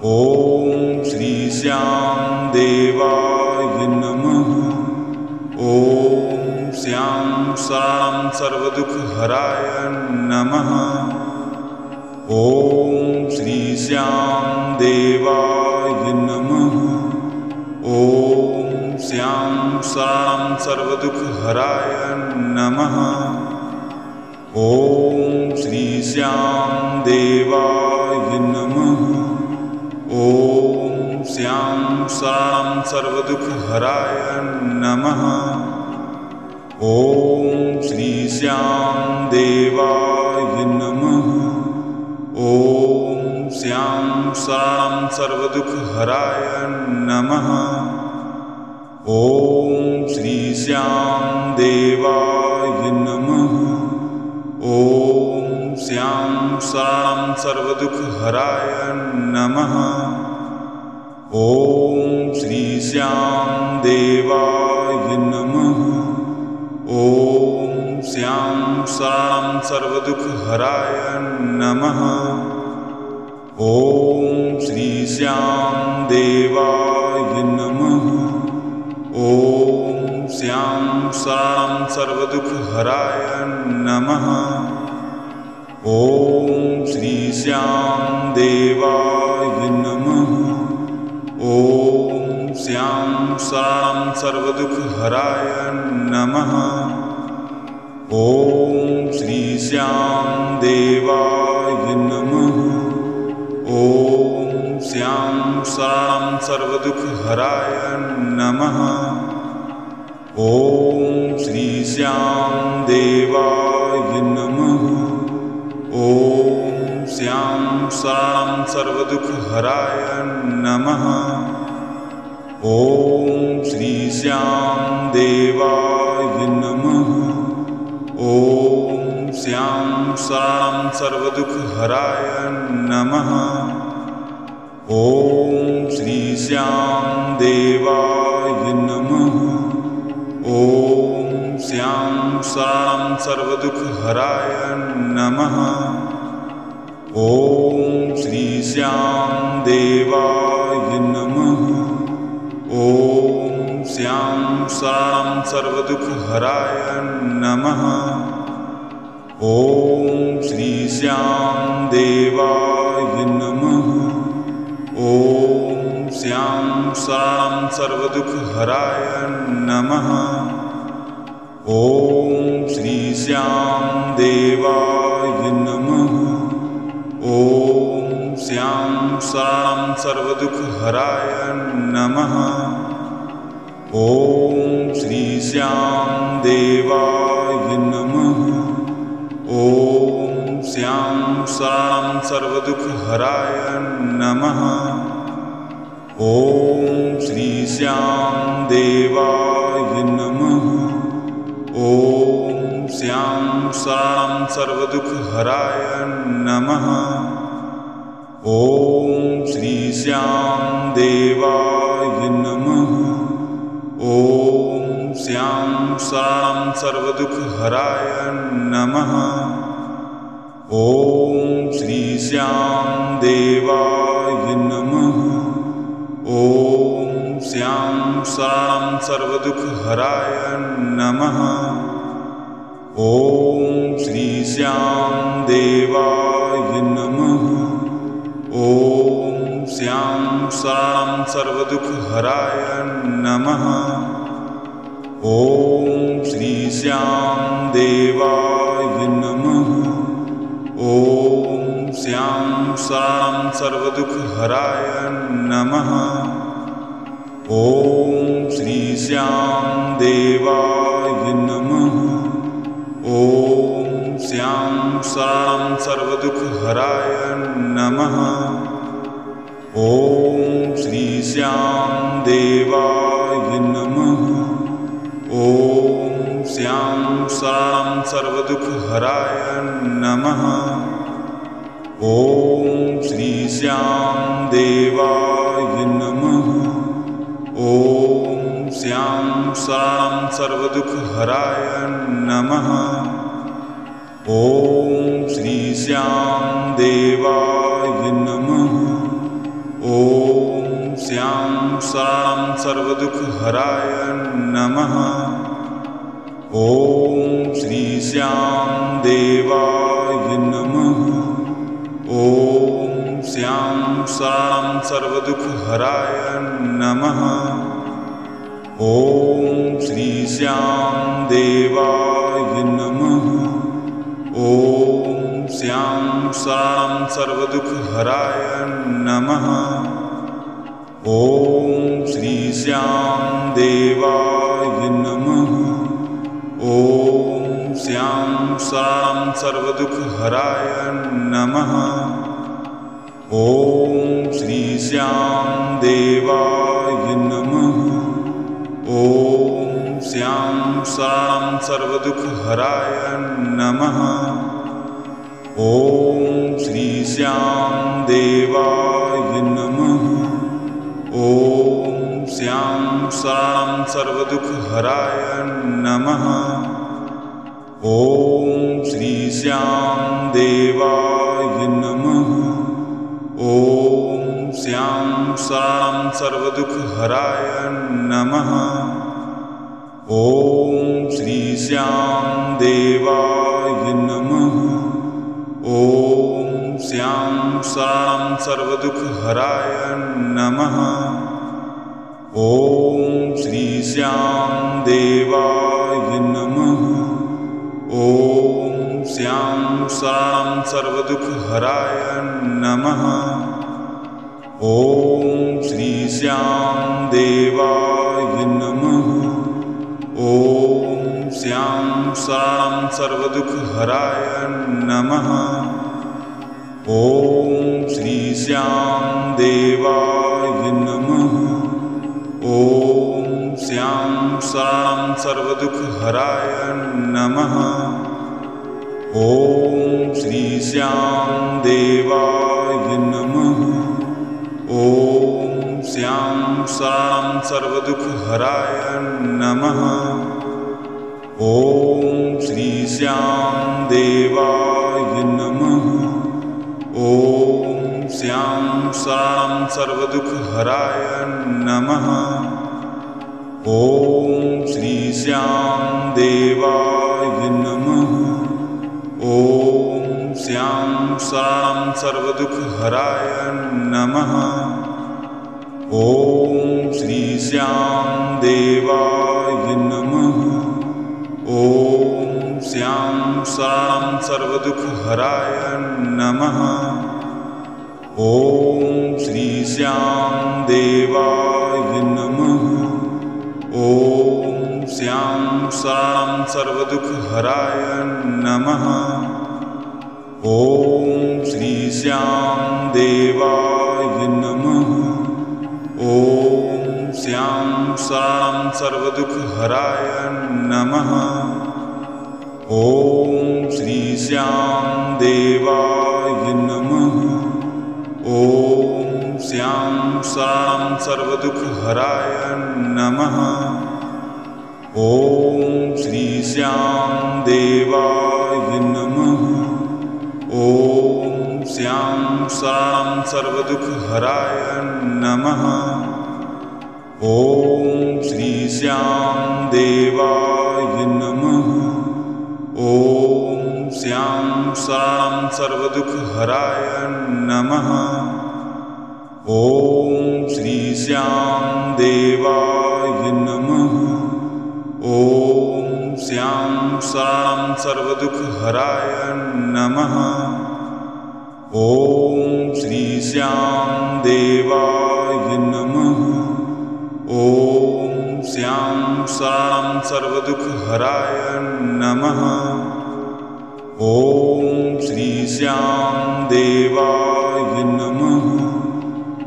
ॐ श्री श्याम देवाय नमः। ॐ श्यां शरणं सर्वदुःखहराय नमः। ॐ श्री श्याम देवाय नमः। ॐ श्यां शरणं सर्वदुःखहराय नमः। ॐ श्री श्याम देवाय नमः। ॐ श्यां शरणं सर्वदुःखहराय नमः। ॐ श्री श्याम देवाय नमः। ॐ श्यां शरणं सर्वदुःखहराय नमः। ॐ श्री श्याम देवाय नमः। ॐ श्यां शरणं सर्वदुःखहराय नमः। ॐ श्री श्याम देवाय नमः। ॐ श्यां शरणं सर्वदुःखहराय नमः। ॐ श्री श्याम देवाय नमः। ॐ श्यां शरणं सर्वदुःखहराय नमः। ॐ श्री श्याम देवाय नमः। ॐ श्यां शरणं सर्वदुःखहराय नमः। ॐ श्री श्याम देवाय नमः। ॐ श्यां शरणं सर्वदुःखहराय नमः। ॐ श्री श्याम देवाय नमः। ॐ श्यां शरणं सर्वदुःखहराय नमः। ॐ श्री श्याम देवाय नमः। ॐ श्यां शरणं सर्वदुःखहराय नमः। ॐ श्री श्याम देवाय नमः। ॐ श्यां श्यां शरणं सर्वदुःखहराय नमः। ॐ श्री श्यां देवाय नमः। ॐ श्यां शरणं सर्वदुःखहराय नमः। ॐ श्री श्यां देवाय नमः। ॐ श्यां शरणं सर्वदुःखहराय नमः। ॐ श्री श्यां देवाय नमः। ॐ श्यां शरणं सर्वदुःखहराय नमः। ॐ श्री श्यां देवाय नमः। ॐ श्यां शरणं सर्वदुःखहराय नमः। ॐ श्री श्यां देवाय नमः। ॐ श्यां शरणं सर्वदुःखहराय नमः। ॐ श्री श्यां देवाय नमः। ॐ श्यां शरणं सर्वदुःखहराय नमः। ॐ श्री श्यां देवाय नमः। ॐ श्यां शरणं सर्वदुःखहराय नमः। ॐ श्री श्यां देवाय नमः। ॐ श्यां शरणं सर्वदुःखहराय नमः। ॐ श्री श्यां देवाय नमः। ॐ श्यां शरणं सर्वदुःखहराय नमः। ॐ श्री श्यां देवाय नमः। ॐ श्यां शरणं सर्वदुःखहराय नमः। ॐ श्री श्यां देवाय नमः। ॐ श्यां शरणं सर्वदुःखहराय नमः। ॐ श्री श्यां देवाय नमः। ॐ श्यां शरणं सर्वदुःखहराय नमः। ॐ श्री श्यां देवाय नमः। ॐ श्यां शरणं सर्वदुःखहराय नमः। ॐ श्री श्यां देवाय नमः। ॐ श्यां शरणं सर्वदुःखहराय नमः। ॐ श्री श्यां देवाय नमः। ॐ श्यां शरणं सर्वदुःखहराय नमः। ॐ श्री श्यां देवाय नमः। ॐ श्यां शरणं सर्वदुःखहराय नमः। ॐ श्री श्यां देवाय नमः। ॐ श्यां शरणं सर्वदुःखहराय नमः। ॐ श्री श्यां देवाय नमः। ॐ श्यां शरणं सर्वदुःखहराय नमः। ॐ श्री श्यां देवाय नमः। ॐ श्यां शरणं सर्वदुःखहराय नमः। ॐ श्री श्यां देवाय नमः। ॐ श्यां शरणं सर्वदुःखहराय नमः। ॐ श्री श्यां देवाय नमः। ॐ श्यां शरणं सर्वदुःखहराय नमः। ॐ श्री श्यां देवाय नमः। ॐ श्यां शरणं सर्वदुःखहराय नमः। ॐ श्री श्यां देवाय नमः। ॐ श्यां शरणं सर्वदुःखहराय नमः। ॐ श्री श्यां देवाय नमः। ॐ श्यां शरणं सर्वदुःखहराय नमः। ॐ श्री श्याम देवाय नमः। ॐ श्याम शरणं सर्वदुःखहराय नमः। ॐ श्री श्याम देवाय नमः। ॐ श्याम शरणं सर्वदुःखहराय नमः। ॐ श्री श्याम देवाय नमः। ॐ श्याम शरणं सर्वदुःखहराय नमः। ॐ श्री श्याम देवाय नमः। ॐ श्याम शरणं सर्वदुःखहराय नमः। ॐ श्री श्याम देवाय नमः। ॐ श्याम शरणं सर्वदुःखहराय नमः। ॐ श्री श्याम देवाय नमः। ॐ श्याम शरणं सर्वदुःखहराय नमः। ॐ श्री श्याम देवाय नमः। ॐ श्याम शरणं सर्वदुःखहराय नमः। ॐ श्री श्याम देवाय नमः। ॐ श्याम शरणं सर्वदुःखहराय नमः। ॐ श्री श्याम देवाय नमः। ॐ श्याम शरणं सर्वदुःखहराय नमः। ॐ श्री श्याम देवाय नमः। ॐ श्याम शरणं सर्वदुःखहराय नमः। ॐ श्री श्याम देवाय नमः।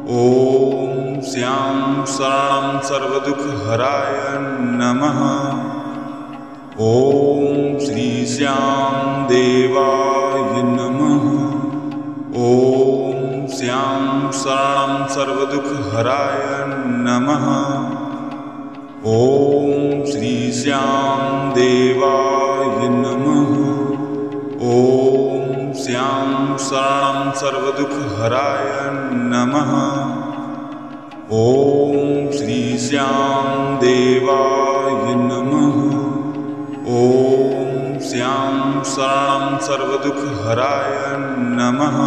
ॐ श्याम शरणं सर्वदुःखहराय नमः। ॐ श्री श्याम देवाय नमः। ॐ श्याम शरणं सर्वदुःखहराय नमः। ॐ श्री श्याम देवाय नमः। ॐ श्याम शरणं सर्वदुःखहराय नमः। ॐ श्री श्याम देवाय नमः। ॐ श्याम शरणं सर्वदुःखहराय नमः।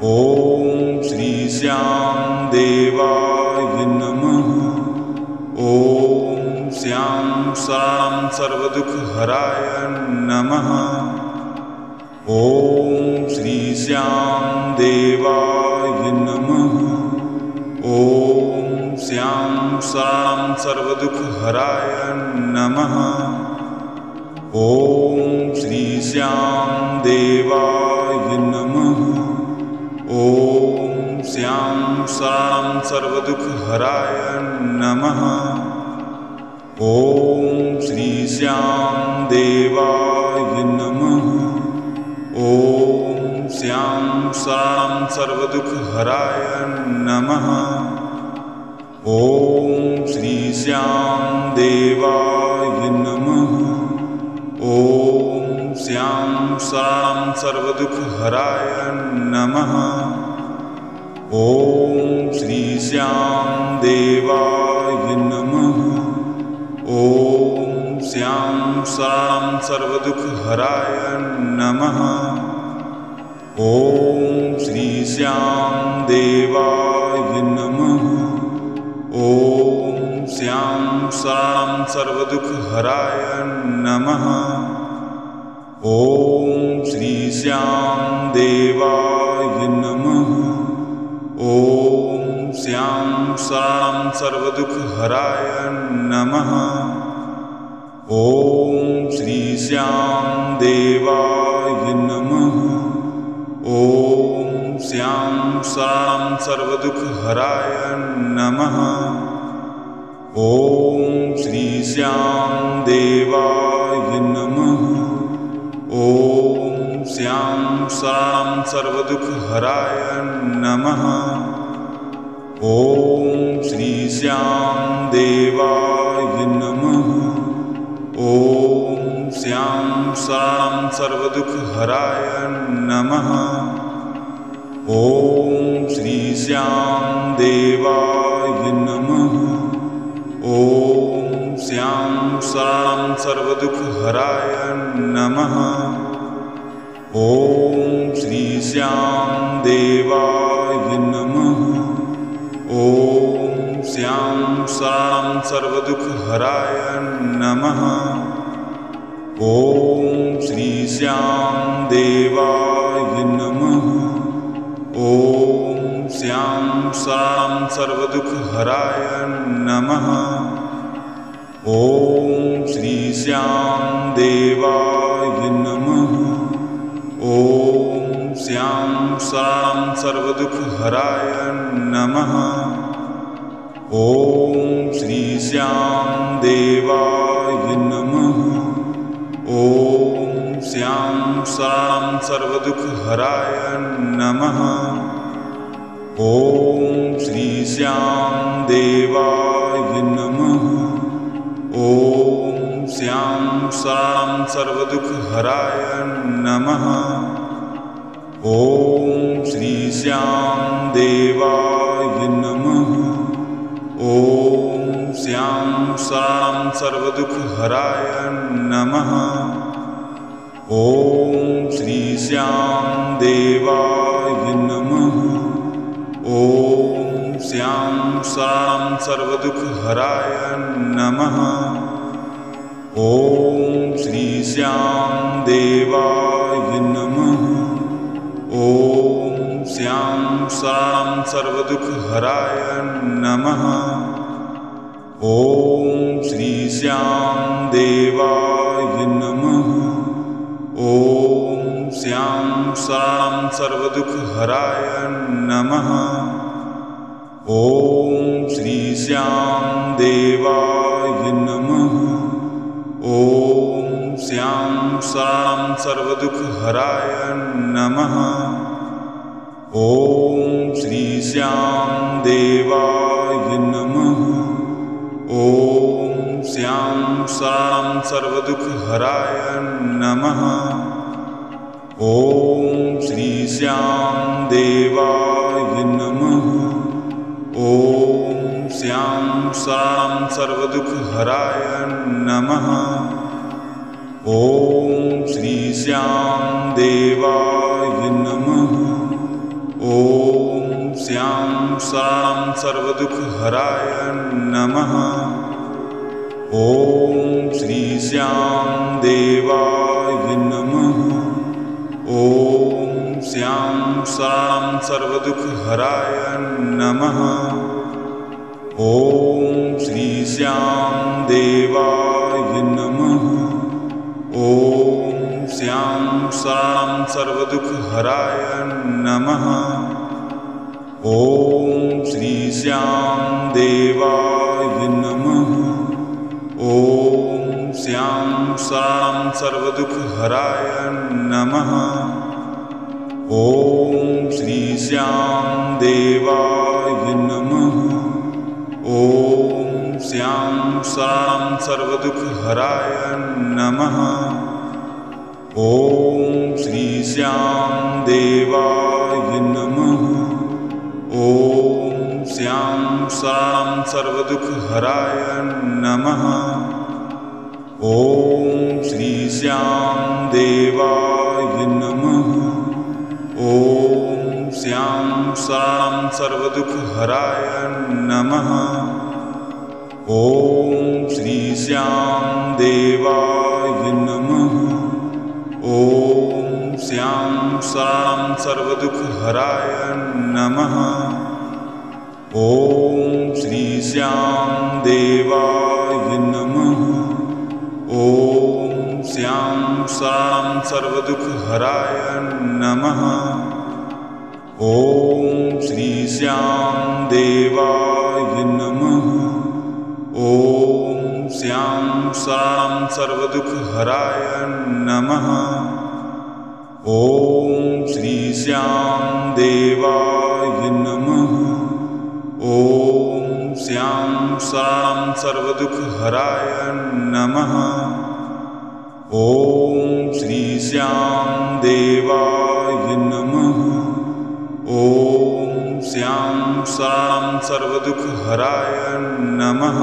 ॐ श्री श्याम देवाय नमः। ॐ श्याम शरणं सर्वदुःखहराय नमः। ॐ श्री श्याम देवाय नमः। ॐ श्याम शरणं सर्वदुःखहराय नमः। ॐ श्री श्याम देवाय नमः। ॐ श्याम शरणं सर्वदुःखहराय नमः। ॐ श्री श्याम देवाय नमः। ॐ श्याम शरणं सर्वदुःखहराय नमः। ॐ श्री श्याम देवाय नमः। ॐ श्याम शरणं सर्वदुःखहराय नमः। ॐ श्री श्याम देवाय नमः। ॐ श्याम शरणं सर्वदुःखहराय नमः। ॐ श्री श्याम देवाय नमः। ॐ श्याम शरणं सर्वदुःखहराय नमः। ॐ श्री श्याम देवाय नमः। ॐ श्याम शरणं सर्वदुःखहराय नमः। ॐ श्री श्याम देवाय नमः। ॐ श्याम शरणं सर्वदुःखहराय नमः। ॐ श्री श्याम देवाय नमः। ॐ श्याम शरणं सर्वदुःखहराय नमः। ॐ श्री श्याम देवाय नमः। ॐ शरणं सर्वदुःखहराय नमः। ॐ श्री श्याम देवाय नमः। ॐ श्याम शरणं सर्वदुःखहराय नमः। ॐ श्री श्याम देवाय नमः। ॐ श्याम शरणं सर्वदुःखहराय नमः। ॐ श्री श्याम देवाय नमः। ॐ श्याम शरणं सर्वदुःखहराय नमः। ॐ श्री श्याम देवाय नमः। ॐ श्याम शरणं सर्वदुःखहराय नमः। ॐ श्री श्याम देवाय नमः। ॐ श्याम शरणं सर्वदुःखहराय नमः। ॐ श्री श्याम देवाय नमः। ॐ श्याम शरणं सर्वदुःखहराय नमः। ॐ श्री श्याम देवाय नमः। ॐ श्याम शरणं सर्वदुःखहराय नमः। ॐ श्री श्याम देवाय नमः। ॐ श्याम शरणं सर्वदुःखहराय नमः। ॐ श्री श्याम देवाय नमः। ॐ श्याम शरणं सर्वदुःखहराय नमः। ॐ श्री श्याम देवाय नमः। ॐ श्याम शरणं सर्वदुःखहराय नमः। ॐ श्री श्याम देवाय नमः। ॐ श्याम शरणं सर्वदुःखहराय नमः। ॐ श्री श्याम देवाय नमः। ॐ श्याम शरणं सर्वदुःखहराय नमः। ॐ श्री श्याम देवाय नमः। ॐ श्याम शरणं सर्वदुःखहराय नमः। ॐ श्री श्याम देवाय नमः। ॐ श्याम शरणं सर्वदुःखहराय नमः। ॐ श्री श्याम देवाय नमः। ॐ श्याम शरणं सर्वदुःखहराय नमः। ॐ श्री श्याम देवाय नमः। ॐ श्याम शरणं सर्वदुःखहराय नमः। ॐ श्री श्याम देवाय नमः। ॐ श्याम शरणं सर्वदुःखहराय नमः। ॐ श्री श्याम देवाय नमः। ॐ श्याम शरणं सर्वदुःखहराय नमः। ॐ श्री श्याम देवाय नमः। ॐ श्याम शरणं सर्वदुःखहराय नमः। ॐ श्री श्याम देवाय नमः। ॐ श्याम शरणं सर्वदुःखहराय नमः। ॐ श्री श्याम देवाय नमः। ॐ श्याम शरणं सर्वदुःखहराय नमः। ॐ श्री श्याम देवाय नमः। ॐ श्याम शरणं सर्वदुःखहराय नमः। ॐ श्री श्याम देवाय नमः। ॐ श्याम शरणं सर्वदुःखहराय नमः। ॐ श्री श्याम देवाय नमः। ॐ श्याम शरणं सर्वदुःखहराय नमः। ॐ श्री श्याम देवाय नमः। ॐ श्याम शरणं सर्वदुःखहराय नमः।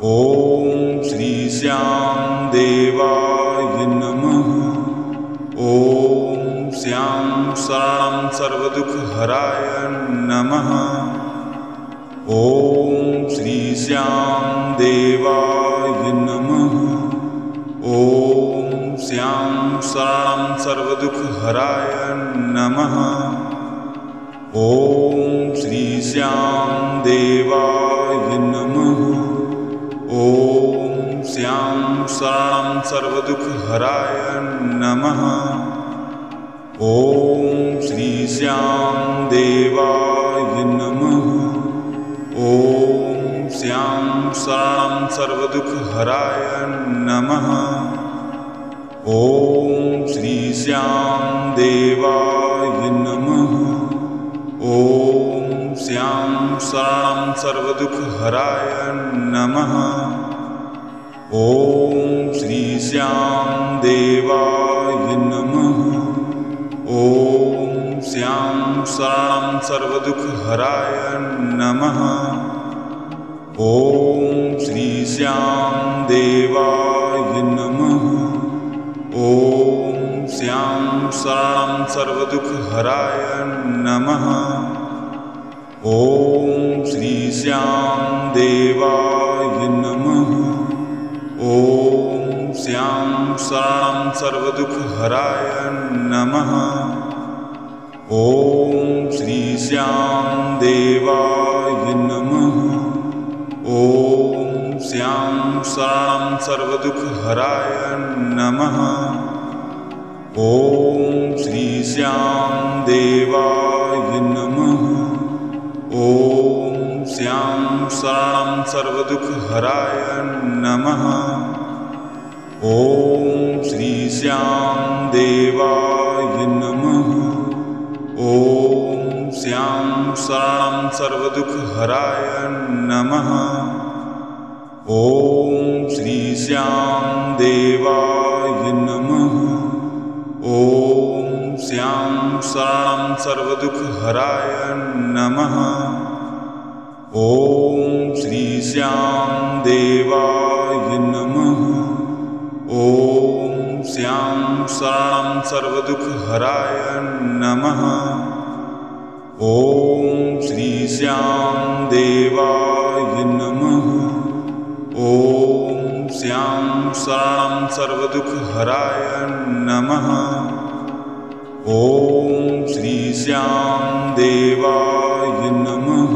ॐ श्री श्याम देवाय नमः। ॐ श्याम शरणं सर्वदुःखहराय नमः। ॐ श्री श्याम देवाय नमः। ॐ श्याम शरणं सर्वदुःखहराय नमः। ॐ श्री श्याम देवाय नमः। ॐ श्याम शरणं सर्वदुःखहराय नमः। ॐ श्री श्याम देवाय नमः। ॐ श्याम शरणं सर्वदुःखहराय नमः। ॐ श्री श्याम देवाय नमः। ॐ श्याम शरणं सर्वदुःखहराय नमः। ॐ श्री श्याम देवाय नमः। ॐ श्याम शरणं सर्वदुःखहराय नमः। ॐ श्री श्याम देवाय नमः। ॐ श्याम शरणं सर्वदुःखहराय नमः। ॐ श्री श्याम देवाय नमः। ॐ श्याम शरणं सर्वदुःखहराय नमः। ॐ श्री श्याम देवाय नमः। ॐ श्याम शरणं सर्वदुःखहराय नमः। ॐ श्री श्याम देवाय नमः। ॐ श्याम शरणं सर्वदुःखहराय नमः। ॐ श्री श्याम देवाय नमः। ॐ श्याम शरणं सर्वदुःखहराय नमः। ॐ श्री श्याम देवाय नमः। ॐ श्याम शरणं सर्वदुःखहराय नमः। ॐ श्री श्याम देवाय नमः। ॐ श्याम शरणं सर्वदुःखहराय नमः। ॐ श्री श्याम देवाय नमः। ॐ श्याम शरणं सर्वदुःखहराय नमः। ॐ श्री श्याम देवाय नमः।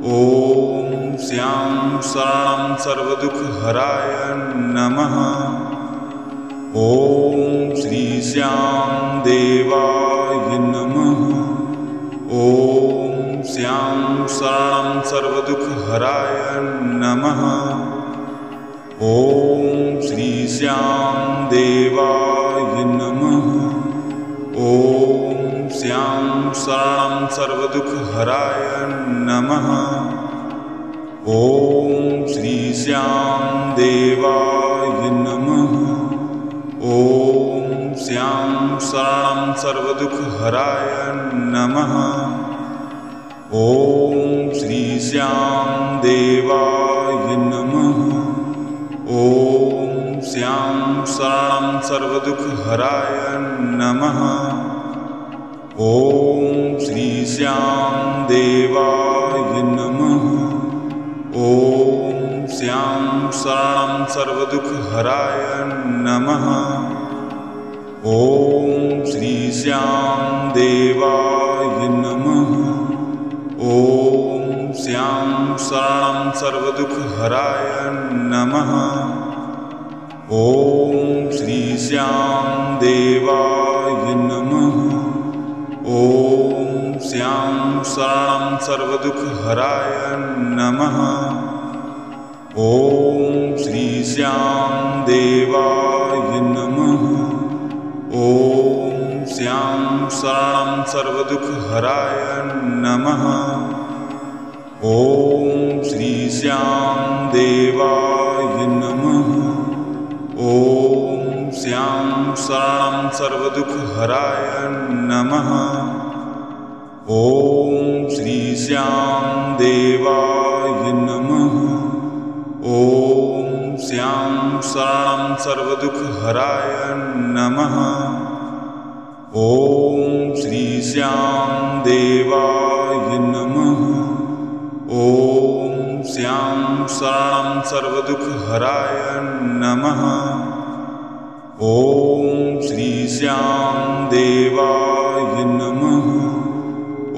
ॐ श्याम शरणं सर्वदुःखहराय नमः। ॐ श्री श्याम देवाय नमः। ॐ श्याम शरणं सर्वदुःखहराय नमः। ॐ श्री श्याम देवाय नमः। ॐ श्याम शरणं सर्वदुःखहराय नमः। ॐ श्री श्याम देवाय नमः। ॐ श्याम शरणं सर्वदुःखहराय नमः। ॐ श्री श्याम देवाय नमः। ॐ श्याम शरणं सर्वदुःखहराय नमः। ॐ श्री श्याम देवाय नमः। ॐ श्याम शरणं सर्वदुःखहराय नमः। ॐ श्री श्याम देवाय नमः। ॐ श्याम शरणं सर्वदुःखहराय नमः। ॐ श्री श्याम देवाय नमः। ॐ श्याम शरणं सर्वदुःखहराय नमः। ॐ श्री श्याम देवाय नमः। ॐ श्याम शरणं सर्वदुःखहराय नमः। ॐ श्री श्याम देवाय नमः। ॐ श्यां शरणं सर्वदुःखहराय नमः। ॐ श्री श्यां देवाय नमः। ॐ श्यां शरणं सर्वदुःखहराय नमः। ॐ श्री श्यां देवाय नमः। ॐ श्यां शरणं सर्वदुःखहराय नमः। ॐ श्री श्यां देवाय नमः।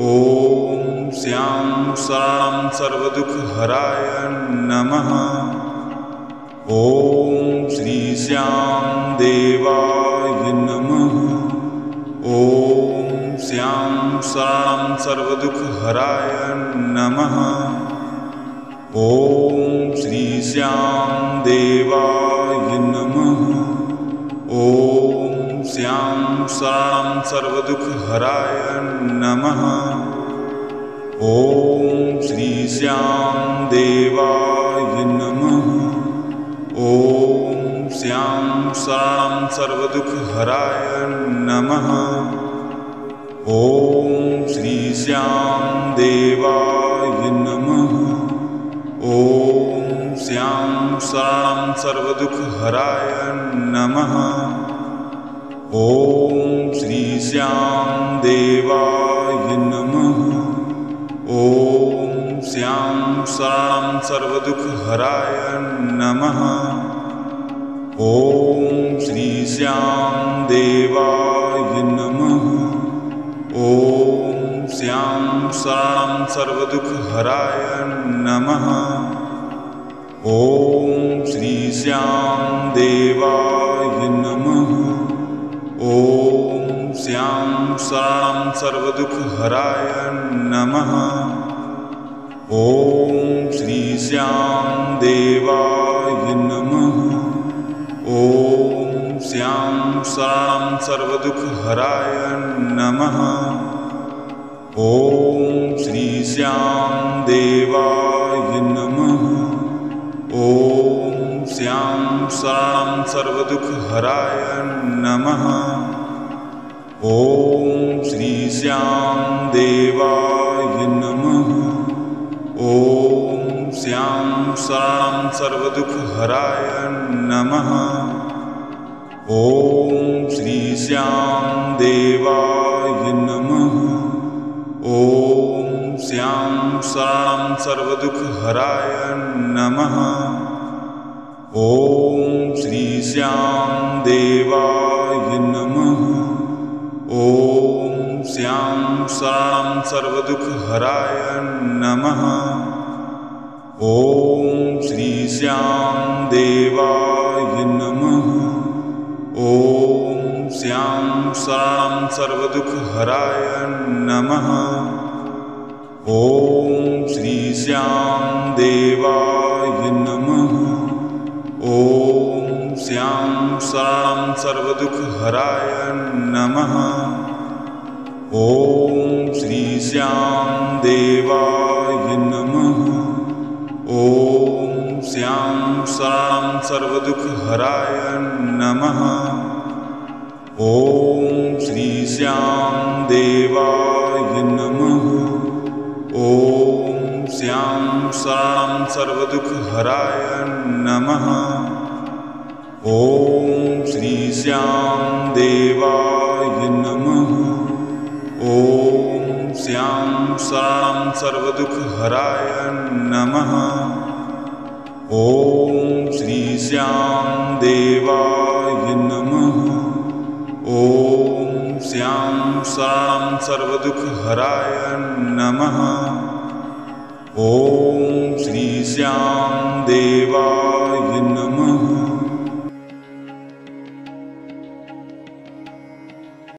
ॐ श्यां शरणं सर्वदुःखहराय नमः। ॐ श्री श्यां देवाय नमः। ॐ श्यां शरणं सर्वदुःखहराय नमः। ॐ श्री श्यां देवाय नमः। ॐ श्यां शरणं सर्वदुःखहराय नमः। ॐ श्री श्यां देवाय नमः। ॐ श्यां शरणं सर्वदुःखहराय नमः। ॐ श्री श्यां देवाय नमः। ॐ श्यां शरणं सर्वदुःखहराय नमः। ॐ श्री श्यां देवाय नमः। ॐ श्यां शरणं सर्वदुःखहराय नमः। ॐ श्री श्यां देवाय नमः। ॐ श्यां शरणं सर्वदुःखहराय नमः। ॐ श्री श्यां देवाय नमः। ॐ श्यां शरणं सर्वदुःखहराय नमः। ॐ श्री श्यां देवाय नमः। ॐ श्यां शरणं सर्वदुःखहराय नमः। ॐ श्री श्यां देवाय नमः। ॐ श्यां शरणं सर्वदुःखहराय नमः। ॐ श्री श्यां देवाय नमः। ॐ श्यां शरणं सर्वदुःखहराय नमः। ॐ श्री श्यां देवाय नमः। ॐ श्यां शरणं सर्वदुःखहराय नमः। ॐ श्री श्यां देवाय नमः। ॐ श्यां शरणं सर्वदुःखहराय नमः। ॐ श्री श्यां देवाय नमः। ॐ श्यां शरणं सर्वदुःखहराय नमः। ॐ श्री श्यां देवाय नमः। ॐ श्यां शरणं सर्वदुःखहराय नमः। ॐ श्री श्यां देवाय नमः। ॐ श्यां शरणं सर्वदुःखहराय नमः। ॐ श्री श्यां देवाय नमः। ॐ श्यां शरणं सर्वदुःखहराय नमः। ॐ श्री श्यां देवाय नमः। ॐ श्यां शरणं सर्वदुःखहराय नमः। ॐ श्री श्यां देवाय नमः। ॐ श्यां शरणं सर्वदुःखहराय नमः। ॐ श्री श्यां